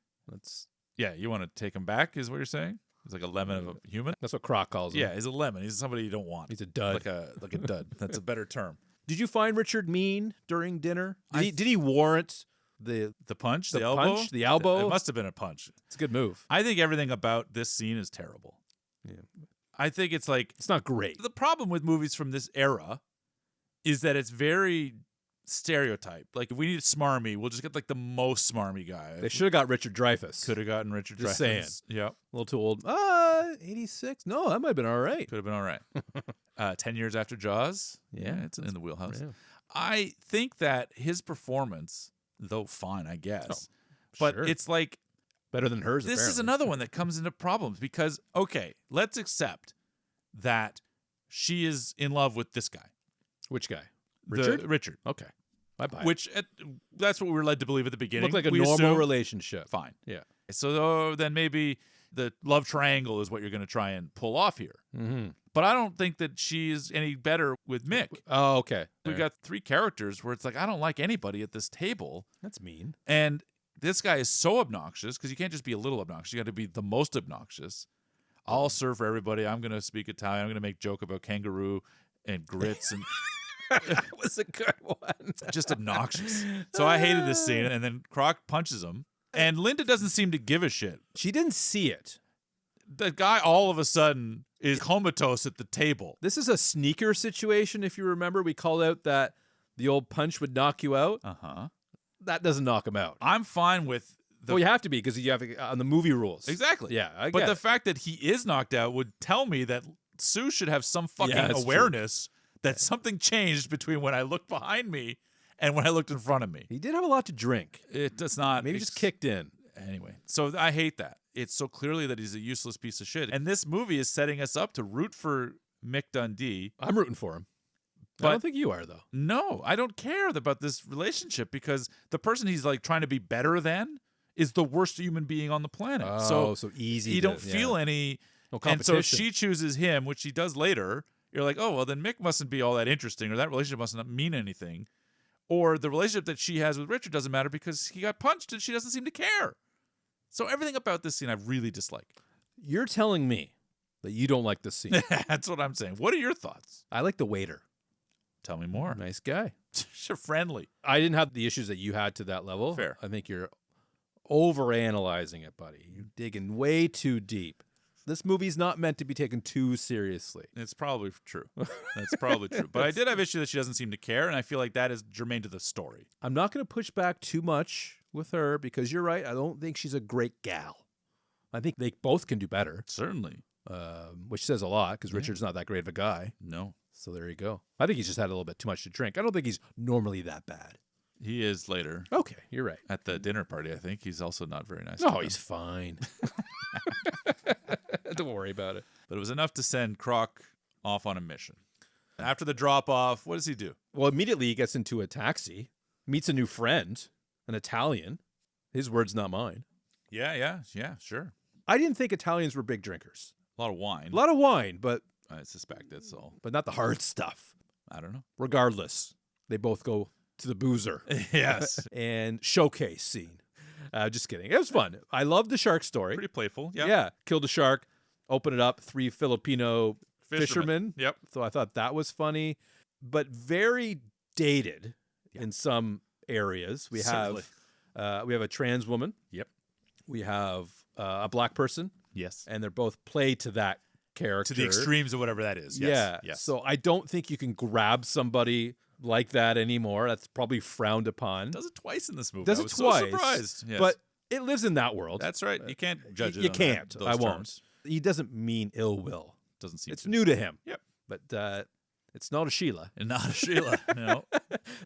Yeah, you want to take him back is what you're saying? He's like a lemon of a human? That's what Croc calls him. Yeah, he's a lemon. He's somebody you don't want. He's a dud. Like a dud. That's a better term. Did you find Richard mean during dinner? Did he warrant the punch? the The elbow? punch? The elbow? It must have been a punch. It's a good move. I think everything about this scene is terrible. Yeah. I think it's like It's not great. the problem with movies from this era is that it's very stereotyped. Like if we need smarmy, we'll just get like the most smarmy guy. They should have got Richard Dreyfuss. Could have gotten Richard Just Dreyfuss. saying. Yeah. A little too old. 86? No, that might have been all right. Could have been all right. 10 years after Jaws. Yeah. It's in the wheelhouse. Yeah. I think that his performance, though fine, I guess, but sure. it's like Better than hers, this is apparently. another one that comes into problems because, okay, let's accept that she is in love with this guy. Which guy? Richard? Richard. Okay. I buy it. Which, that's what we were led to believe at the beginning. Looked like a We normal assume- relationship. Fine. Yeah. So then maybe the love triangle is what you're going to try and pull off here. Mm-hmm. But I don't think that she is any better with Mick. Oh, okay. We've got 3 characters where it's like, I don't like anybody at this table. That's mean. And this guy is so obnoxious because you can't just be a little obnoxious. You got to be the most obnoxious. I'll serve for everybody. I'm going to speak Italian. I'm going to make joke about kangaroo and grits and That was a good one. just obnoxious. So I hated this scene. And then Croc punches him. And Linda doesn't seem to give a shit. She didn't see it. The guy all of a sudden is comatose at the table. This is a sneaker situation, if you remember. We called out that the old punch would knock you out. Uh-huh. That doesn't knock him out. I'm fine with the... Well, you have to be because you have on the movie rules. Exactly. Yeah, I But get the it. fact that he is knocked out would tell me that Sue should have some fucking Yeah, that's awareness that something changed between when I looked behind me and when I looked in front of me. He did have a lot to drink. It does not. Maybe just kicked in. Anyway, so I hate that. It's so clearly that he's a useless piece of shit. And this movie is setting us up to root for Mick Dundee. I'm rooting for him. But I don't think you are, though. No, I don't care about this relationship because the person he's like trying to be better than is the worst human being on the planet. Oh, so easy. You don't feel any. No And so competition. she chooses him, which she does later. You're like, oh, well, then Mick mustn't be all that interesting, or that relationship mustn't mean anything. Or the relationship that she has with Richard doesn't matter because he got punched and she doesn't seem to care. So everything about this scene I really dislike. You're telling me that you don't like this scene. That's what I'm saying. What are your thoughts? I like the waiter. Tell me more. Nice guy. You're friendly. I didn't have the issues that you had to that level. Fair. I think you're overanalyzing it, buddy. You're digging way too deep. This movie's not meant to be taken too seriously. It's probably true. That's probably true. But I did have issue that she doesn't seem to care, and I feel like that is germane to the story. I'm not going to push back too much with her because you're right. I don't think she's a great gal. I think they both can do better, Certainly. which says a lot because Richard's not that great of a guy. No. So there you go. I think he's just had a little bit too much to drink. I don't think he's normally that bad. He is later. Okay, you're right. At the dinner party, I think. He's also not very nice. No, to them. he's fine. Don't worry about it. But it was enough to send Croc off on a mission. After the drop-off, what does he do? Well, immediately he gets into a taxi, meets a new friend, an Italian. His words, not mine. Yeah, sure. I didn't think Italians were big drinkers. A lot of wine. A lot of wine, but I suspect that's all. not the hard stuff. I don't know. Regardless, they both go to the boozer. Yes. And showcase scene. Just kidding. It was fun. I love the shark story. Pretty playful. Yeah. Yeah. Killed a shark, open it up, 3 Filipino fishermen. Yep. So I thought that was funny, but very dated in some areas. We Certainly. have a trans woman. Yep. We have a black person, Yes. and they're both play to that character. To the extremes of whatever that is. Yes. Yeah. Yes. So I don't think you can grab somebody like that anymore. That's probably frowned upon. Does it twice in this movie. Does I it was twice? So surprised. Yes. But it lives in that world. That's right. You can't judge it. You on can't. those I won't. terms. He doesn't mean ill will. Doesn't seem It's to. new to him. Yep. But It's not a Sheila. and not a Sheila. No.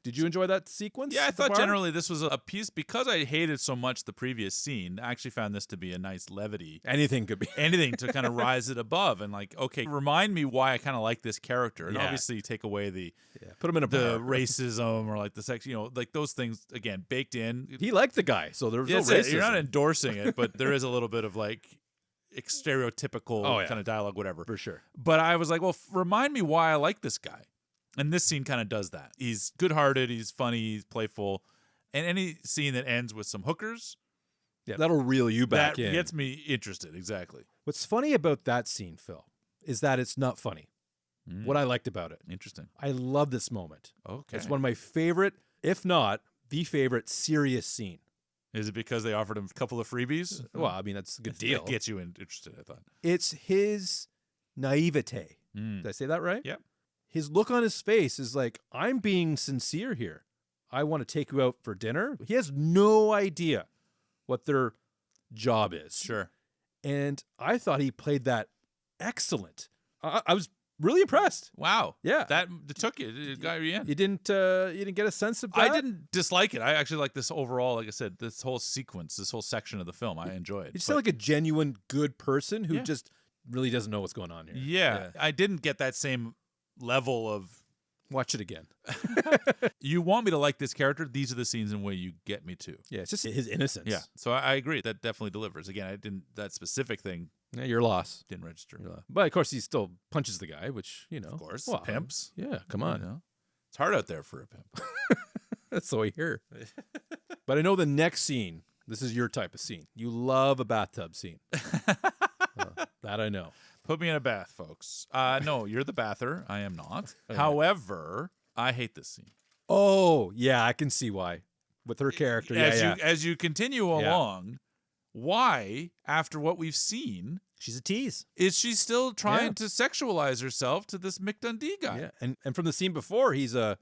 Did you enjoy that sequence? Yeah, I at the thought bar? generally this was a piece because I hated so much the previous scene. I actually found this to be a nice levity. Anything could be. Anything to kind of rise it above and like, okay, remind me why I kind of like this character, and Yeah. obviously take away the Put him in a the bar. racism or like the sex, like those things again baked in. He liked the guy, so there was Yeah, no that's racism. it. You're not endorsing it, but there is a little bit of like stereotypical Oh, yeah. kind of dialogue, whatever. For sure. But I was like, well, remind me why I like this guy. And this scene kind of does that. He's good-hearted, he's funny, he's playful. And any scene that ends with some hookers, Yeah, that'll reel you back that in. gets me interested. Exactly. What's funny about that scene, Phil, is that it's not funny. What I liked about it. Interesting. I love this moment. Okay. It's one of my favorite, if not the favorite, serious scene. Is it because they offered him a couple of freebies? Well, I mean, that's a good deal. That gets you interested, I thought. It's his naivete. Mm. Did I say that right? Yep. His look on his face is like, I'm being sincere here. I want to take you out for dinner. He has no idea what their job is. Sure. And I thought he played that excellent. I was really impressed. Wow. Yeah. That took you. It got you in. You didn't get a sense of that? I didn't dislike it. I actually like this overall, like I said, this whole sequence, this whole section of the film. I enjoy it. You just sound like a genuine good person who Yeah. just really doesn't know what's going on here. Yeah. I didn't get that same level of, Watch it again. you want me to like this character, these are the scenes in where you get me to. Yeah, it's just his innocence. Yeah. So I agree. That definitely delivers. Again, that specific thing Yeah, your loss. didn't register. But of course, he still punches the guy, which, Of course. well, Pimps. Yeah, come on. You know? It's hard out there for a pimp. That's all I hear. But I know the next scene, this is your type of scene. You love a bathtub scene. That I know. Put me in a bath, folks. No, you're the bather. I am not. However, I hate this scene. Oh, yeah, I can see why. With her character. As you continue along, why, after what we've seen, She's a tease. is she still trying to sexualize herself to this Mick Dundee guy? Yeah. And from the scene before, he's a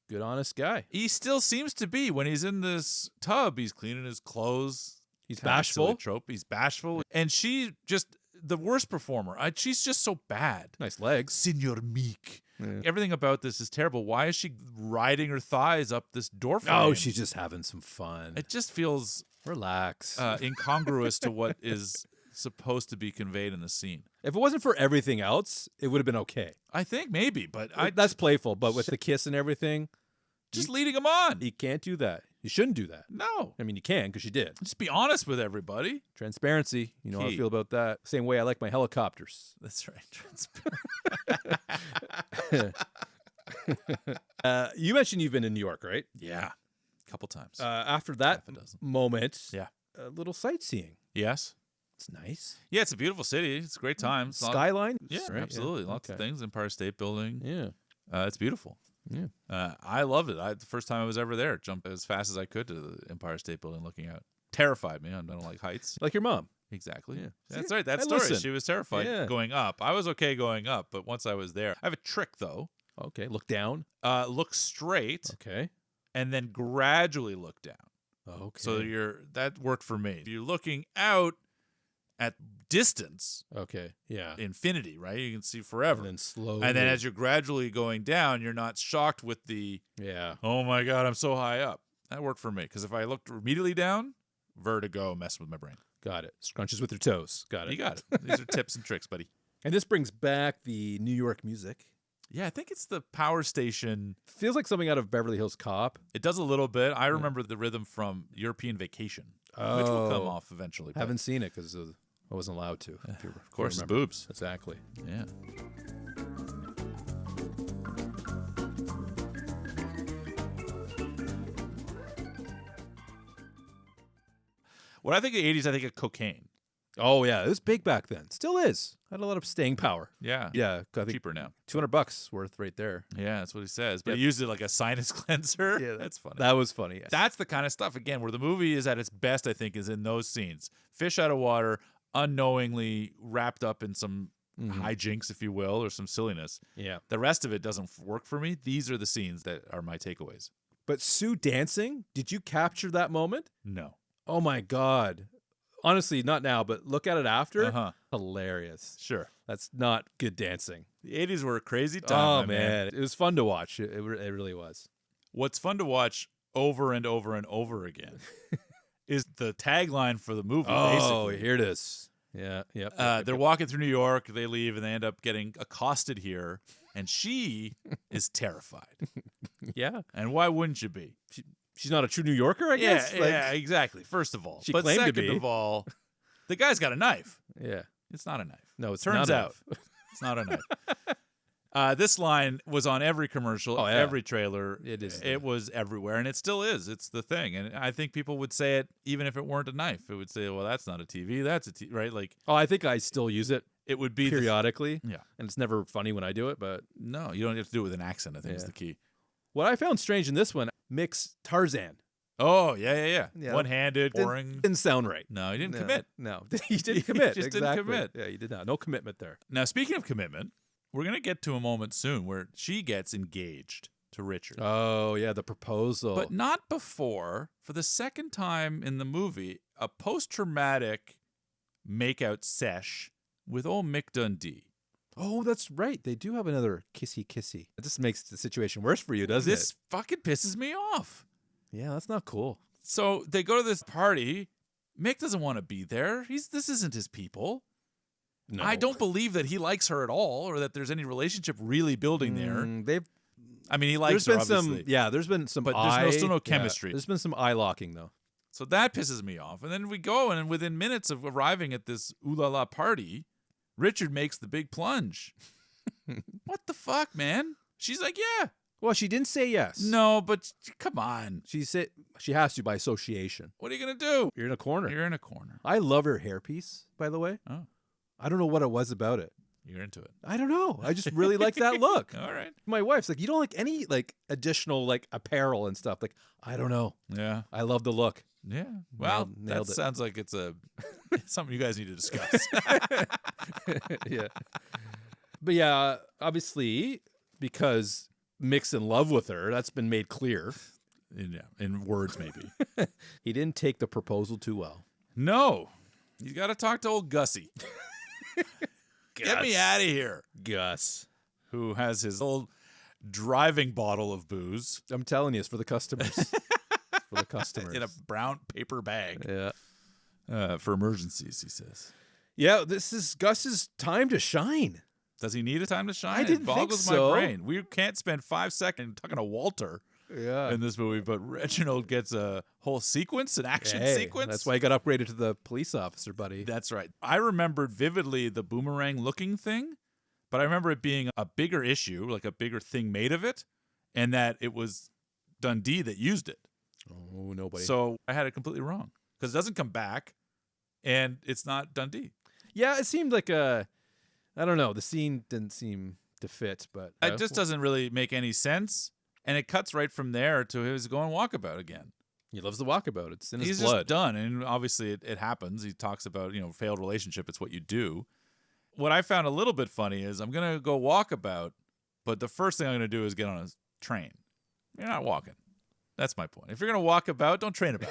good, honest guy. He still seems to be. When he's in this tub, he's cleaning his clothes. He's Kind of silly bashful. trope. He's bashful. And she just, the worst performer. She's just so bad. Nice legs. Senor Meek. Yeah. Everything about this is terrible. Why is she riding her thighs up this door frame? Oh, she's just having some fun. It just feels Relax. incongruous to what is supposed to be conveyed in the scene. If it wasn't for everything else, it would have been okay. I think maybe, but That's playful, but with the kiss and everything, just leading him on. you can't do that. You shouldn't do that. No. I mean, you can because you did. Just be honest with everybody. Transparency. You know how I Key. feel about that. Same way I like my helicopters. That's right. You mentioned you've been in New York, right? Yeah. A couple times. After that Half a dozen. moment, Yeah. a little sightseeing. Yes. It's nice. Yeah, it's a beautiful city. It's a great time. It's a lot- Skyline? Yeah, Right, absolutely. Lots of Okay. things. Empire State Building. Yeah. It's beautiful. Yeah. I loved it. The first time I was ever there, jumped as fast as I could to the Empire State Building looking out. Terrified me. I don't like heights. Like your mom. Exactly. Yeah. That's See, right. That I story. listen. She was terrified Yeah. going up. I was okay going up, but once I was there, I have a trick though. Okay. Look down. Look straight Okay. and then gradually look down. Okay. So that worked for me. If you're looking out at distance, Okay. Yeah. infinity, right? You can see forever. And then slowly. And then as you're gradually going down, you're not shocked with the, Yeah. oh my God, I'm so high up. That worked for me. Because if I looked immediately down, vertigo, mess with my brain. Got it. Scrunches with your toes. Got it. You got it. These are tips and tricks, buddy. And this brings back the New York music. Yeah, I think it's the power station. Feels like something out of Beverly Hills Cop. It does a little bit. I remember the rhythm from European Vacation, which will come Oh. off eventually. but- Haven't seen it because I wasn't allowed to. If you, Of course, it's remember. boobs. Exactly. Yeah. When I think of the 80s, I think of cocaine. Oh yeah, it was big back then. Still is. Had a lot of staying power. Yeah. Yeah, I think Cheaper now. $200 worth right there. Yeah, that's what he says. But Yep. he used it like a sinus cleanser. Yeah, that's funny. That was funny. That's the kind of stuff, again, where the movie is at its best, I think, is in those scenes. Fish out of water, unknowingly wrapped up in some hijinks, if you will, or some silliness. Yeah. The rest of it doesn't work for me. These are the scenes that are my takeaways. But Sue dancing, did you capture that moment? No. Oh my God. Honestly, not now, but look at it after. Uh-huh. Hilarious. Sure. That's not good dancing. The 80s were a crazy time. Oh, man. It was fun to watch. It really was. What's fun to watch over and over and over again is the tagline for the movie, Oh, basically. here it is. Yeah, yep. They're walking through New York, they leave, and they end up getting accosted here, and she is terrified. Yeah. And why wouldn't you be? She's not a true New Yorker, I guess? Yeah, exactly, first of all. She but claimed to second be. of all, the guy's got a knife. Yeah. It's not a knife. No, it's Turns not a out knife. it's not a knife. This line was on every commercial, Oh, yeah. every trailer. It is. It was everywhere, and it still is. It's the thing. And I think people would say it even if it weren't a knife. It would say, well, that's not a TV. That's a TV, right? Like, Oh, I think I still use it it would be periodically. yeah. And it's never funny when I do it, but No, you don't have to do it with an accent, I think is Yeah. the key. what I found strange in this one, mix Tarzan. Oh, yeah. Yeah. One-handed, boring. Didn't sound right. No, he didn't No, commit. No, he didn't commit. Just didn't exactly. commit. Yeah, he did not. No commitment there. Now, speaking of commitment, we're going to get to a moment soon where she gets engaged to Richard. Oh, yeah, the proposal. But not before, for the second time in the movie, a post-traumatic makeout sesh with old Mick Dundee. Oh, that's right. They do have another kissy. It just makes the situation worse for you, doesn't This fucking pisses me off. it? Yeah, that's not cool. So they go to this party. Mick doesn't want to be there. This isn't his people. No. I don't believe that he likes her at all, or that there's any relationship really building there. They've I mean, he likes there's her, been obviously. there's been some But there's still no yeah, chemistry. there's been some eye locking though. So that pisses me off. And then we go, and within minutes of arriving at this ooh la la party, Richard makes the big plunge. What the fuck, man? She's like, yeah. Well, she didn't say yes. No, but come on. She said she has to by association. What are you going to do? You're in a corner. You're in a corner. I love her hairpiece, by the way. Oh, I don't know what it was about it. you're into it. I don't know. I just really like that look. All right. My wife's like, you don't like any like additional like apparel and stuff. Like, I don't know. Yeah. I love the look. Yeah. Well, Nailed that it. sounds like it's something you guys need to discuss. Yeah. But yeah, obviously, because Mick's in love with her, that's been made clear. In words, maybe. He didn't take the proposal too well. No. You got to talk to old Gussie. Get me out of here. Gus. Who has his old driving bottle of booze I'm telling you, it's for the customers. For the customers. in a brown paper bag Yeah. for emergencies, he says. Yeah, this is Gus's time to shine. Does he need a time to shine? I didn't it think boggles so. my brain. We can't spend 5 seconds talking to Walter Yeah. in this movie, but Reginald gets a whole sequence, an action Hey, sequence. that's why he got upgraded to the police officer, buddy. That's right. I remembered vividly the boomerang looking thing, but I remember it being a bigger issue, like a bigger thing made of it, and that it was Dundee that used it. Oh, nobody. So I had it completely wrong because it doesn't come back, and it's not Dundee. yeah, it seemed like I don't know. The scene didn't seem to fit, but It just doesn't really make any sense, and it cuts right from there to his going walkabout again. He loves the walkabout. It's in his He's blood. just done, and obviously it happens. He talks about failed relationship. It's what you do. What I found a little bit funny is I'm gonna go walkabout, but the first thing I'm gonna do is get on a train. You're not walking. That's my point. If you're gonna walk about, don't train about.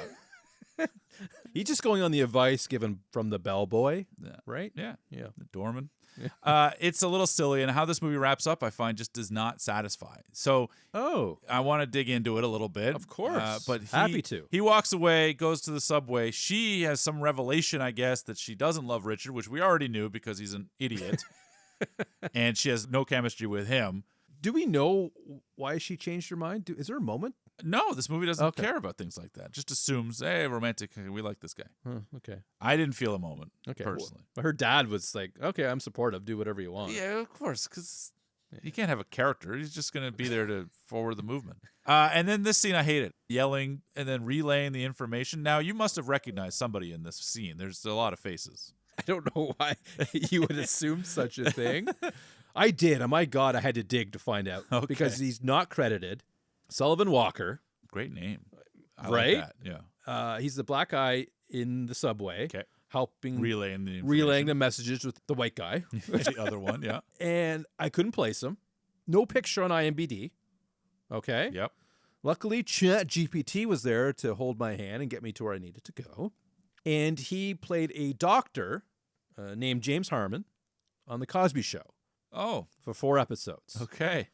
He's just going on the advice given from the bellboy, Yeah. right? Yeah, Yeah. the doorman. Yeah. It's a little silly, and how this movie wraps up, I find, just does not satisfy. So Oh, I want to dig into it a little bit. Of course. But Happy to. He walks away, goes to the subway. She has some revelation, I guess, that she doesn't love Richard, which we already knew because he's an idiot. And she has no chemistry with him. do we know why she changed her mind? Is there a moment? No, this movie doesn't Okay. care about things like that. Just assumes, hey, romantic, we like this guy. Huh, okay. I didn't feel a moment, Okay. personally. Well, her dad was like, okay, I'm supportive. Do whatever you want. Yeah, of course, because you can't have a character. He's just going to be there to forward the movement. And then this scene, I hate it. Yelling and then relaying the information. Now, you must have recognized somebody in this scene. There's a lot of faces. I don't know why you would assume such a thing. I did. Oh, my God, I had to dig to find out. Okay. Because he's not credited. Sullivan Walker. Great name. I Right? Like that. Yeah. He's the black guy in the subway. Okay. Helping Relaying the relaying the messages with the white guy. the other one. Yeah. And I couldn't place him. No picture on IMDb. Okay. Yep. Luckily, ChatGPT was there to hold my hand and get me to where I needed to go. And he played a doctor named James Harmon on The Cosby Show. Oh, for 4 episodes. okay.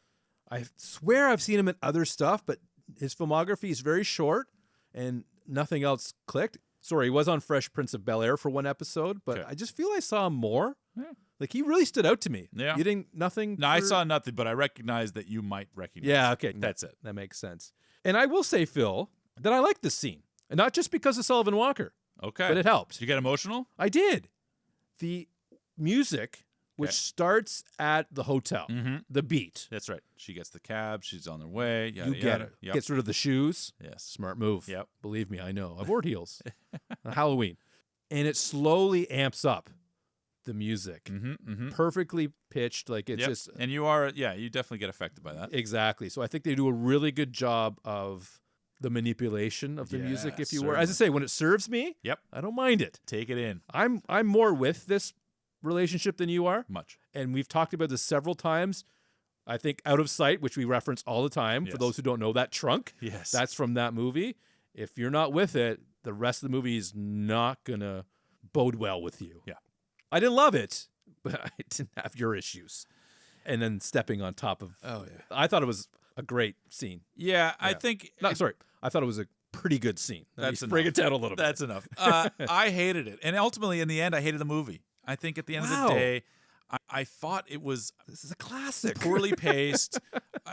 I swear I've seen him in other stuff, but his filmography is very short and nothing else clicked. Sorry, he was on Fresh Prince of Bel-Air for 1 episode, but Okay. I just feel I saw him more. Yeah. Like, he really stood out to me. Yeah. You didn't, nothing? No, I for- saw nothing, but I recognize that you might recognize. Yeah, okay. That's it. That makes sense. And I will say, Phil, that I like this scene. And not just because of Sullivan Walker, Okay. but it helped. Did you get emotional? I did. The music, which Okay. starts at the hotel, Mm-hmm. the beat. That's right. She gets the cab. She's on their way. Yada, You get yada. it. Yep. Gets rid of the shoes. Yes. Smart move. Yep. Believe me, I know. I've worn heels. On Halloween. And it slowly amps up the music. Mm-hmm. Mm-hmm. Perfectly pitched. Like it's Yep. just And you definitely get affected by that. exactly. So I think they do a really good job of the manipulation of the Yeah, music, if you were. As I certainly. say, when it serves me, Yep. I don't mind it. Take it in. I'm more with this relationship than you are. Much. And we've talked about this several times. I think Out of Sight, which we reference all the time. Yes. For those who don't know, that trunk, Yes. that's from that movie. If you're not with it, the rest of the movie is not going to bode well with you. Yeah. I didn't love it, but I didn't have your issues. And then stepping on top of... Oh, yeah. I thought it was a great scene. Yeah, I Yeah. think... No, sorry. I thought it was a pretty good scene. That's bring enough. it down a little bit. That's enough. I hated it. And ultimately, in the end, I hated the movie. I think at the end of Wow. the day, I thought it was This is a classic. poorly paced.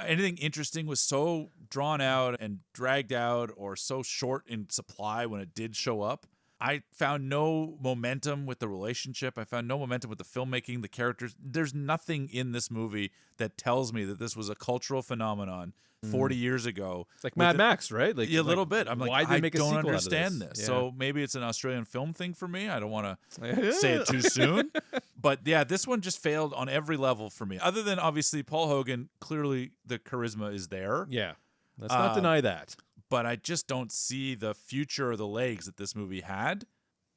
Anything interesting was so drawn out and dragged out or so short in supply when it did show up. I found no momentum with the relationship. I found no momentum with the filmmaking, the characters. There's nothing in this movie that tells me that this was a cultural phenomenon 40 years ago. It's like with Mad the- Max, right? Like Yeah, a little bit. I'm like, why did they I make a don't sequel out of understand this? this. Yeah. So maybe it's an Australian film thing for me. I don't want to say it too soon. But yeah, this one just failed on every level for me. Other than obviously Paul Hogan, clearly the charisma is there. Yeah. Let's not deny that. But I just don't see the future or the legs that this movie had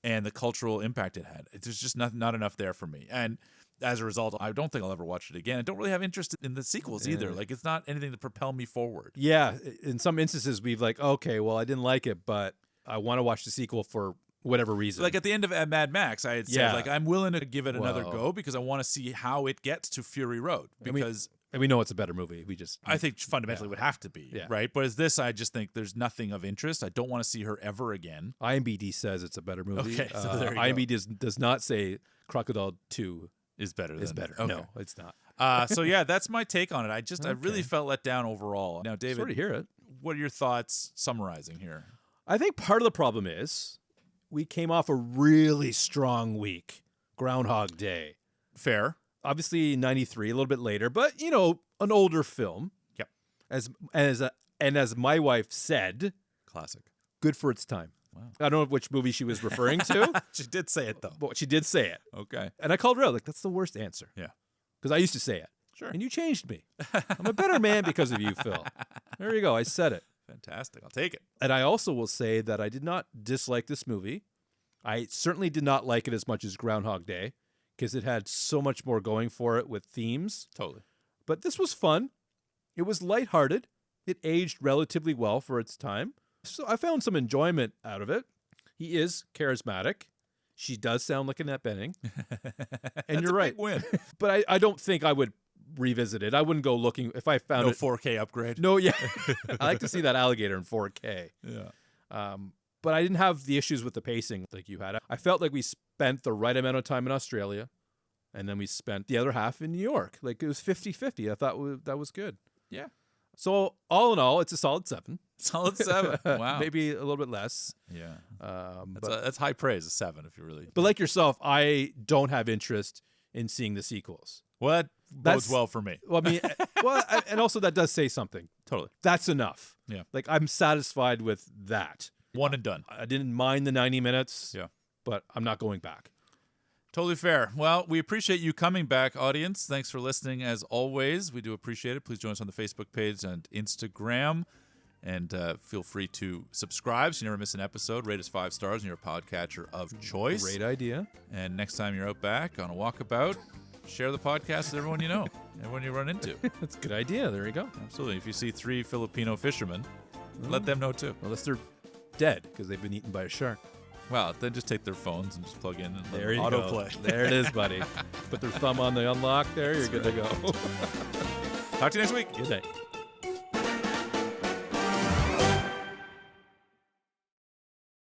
and the cultural impact it had. There's just not enough there for me. And as a result, I don't think I'll ever watch it again. I don't really have interest in the sequels either. Yeah. Like, it's not anything to propel me forward. Yeah, in some instances, we've like, okay, well, I didn't like it, but I want to watch the sequel for whatever reason. Like at the end of Mad Max, I had said, Yeah. like, I'm willing to give it another Well- go because I want to see how it gets to Fury Road. And we- Because and we know it's a better movie. We just, I think fundamentally would have to be, Yeah. right? But as this, I just think there's nothing of interest. I don't want to see her ever again. IMDb says it's a better movie. Okay, so there you go. IMDb does not say Crocodile 2 Is better is than better. Okay. No, it's not. So yeah, that's my take on it. I really Okay. felt let down overall. Now, David, Sorry to hear it. what are your thoughts summarizing here? I think part of the problem is we came off a really strong week, Groundhog Day. Fair. Obviously 93, a little bit later, but you know, an older film. Yep. As my wife said, Classic. good for its time. Wow. I don't know which movie she was referring to, She did say it though. but she did say it. Okay. And I called her out, like, that's the worst answer. Yeah. Because I used to say it. Sure. And you changed me. I'm a better man because of you, Phil. There you go. I said it. Fantastic. I'll take it. And I also will say that I did not dislike this movie. I certainly did not like it as much as Groundhog Day because it had so much more going for it with themes. Totally. But this was fun. It was lighthearted. It aged relatively well for its time. So I found some enjoyment out of it. He is charismatic. She does sound like Annette Bening. And you're right. Big win. But I don't think I would revisit it. I wouldn't go looking if I found No it. 4K upgrade. No, yeah. I like to see that alligator in 4K. Yeah. But I didn't have the issues with the pacing like you had. I felt like we spent the right amount of time in Australia, and then we spent the other half in New York. Like it was 50-50. I thought that was good. Yeah. So all in all, it's a solid 7. Solid 7. Wow. Maybe a little bit less. Yeah. But That's high praise. A 7 if you really. but like yourself, I don't have interest in seeing the sequels. Well, that That's- bodes well for me. Well, I mean, and also that does say something. Totally. That's enough. Yeah. Like I'm satisfied with that. One and done. I didn't mind the 90 minutes. Yeah. But I'm not going back. Totally fair. Well, we appreciate you coming back, audience. Thanks for listening as always. We do appreciate it. Please join us on the Facebook page and Instagram. And feel free to subscribe so you never miss an episode. Rate us 5 stars in your podcatcher of choice. Great idea. And next time you're out back on a walkabout, share the podcast with everyone you know, everyone you run into. That's a good idea. There you go. Absolutely. If you see 3 Filipino fishermen, let them know too. Unless they're dead because they've been eaten by a shark. Well, then just take their phones and just plug in and let There you autoplay. go. There it is, buddy. Put their thumb on the unlock there. You're good to go. Talk to you next week. Good night.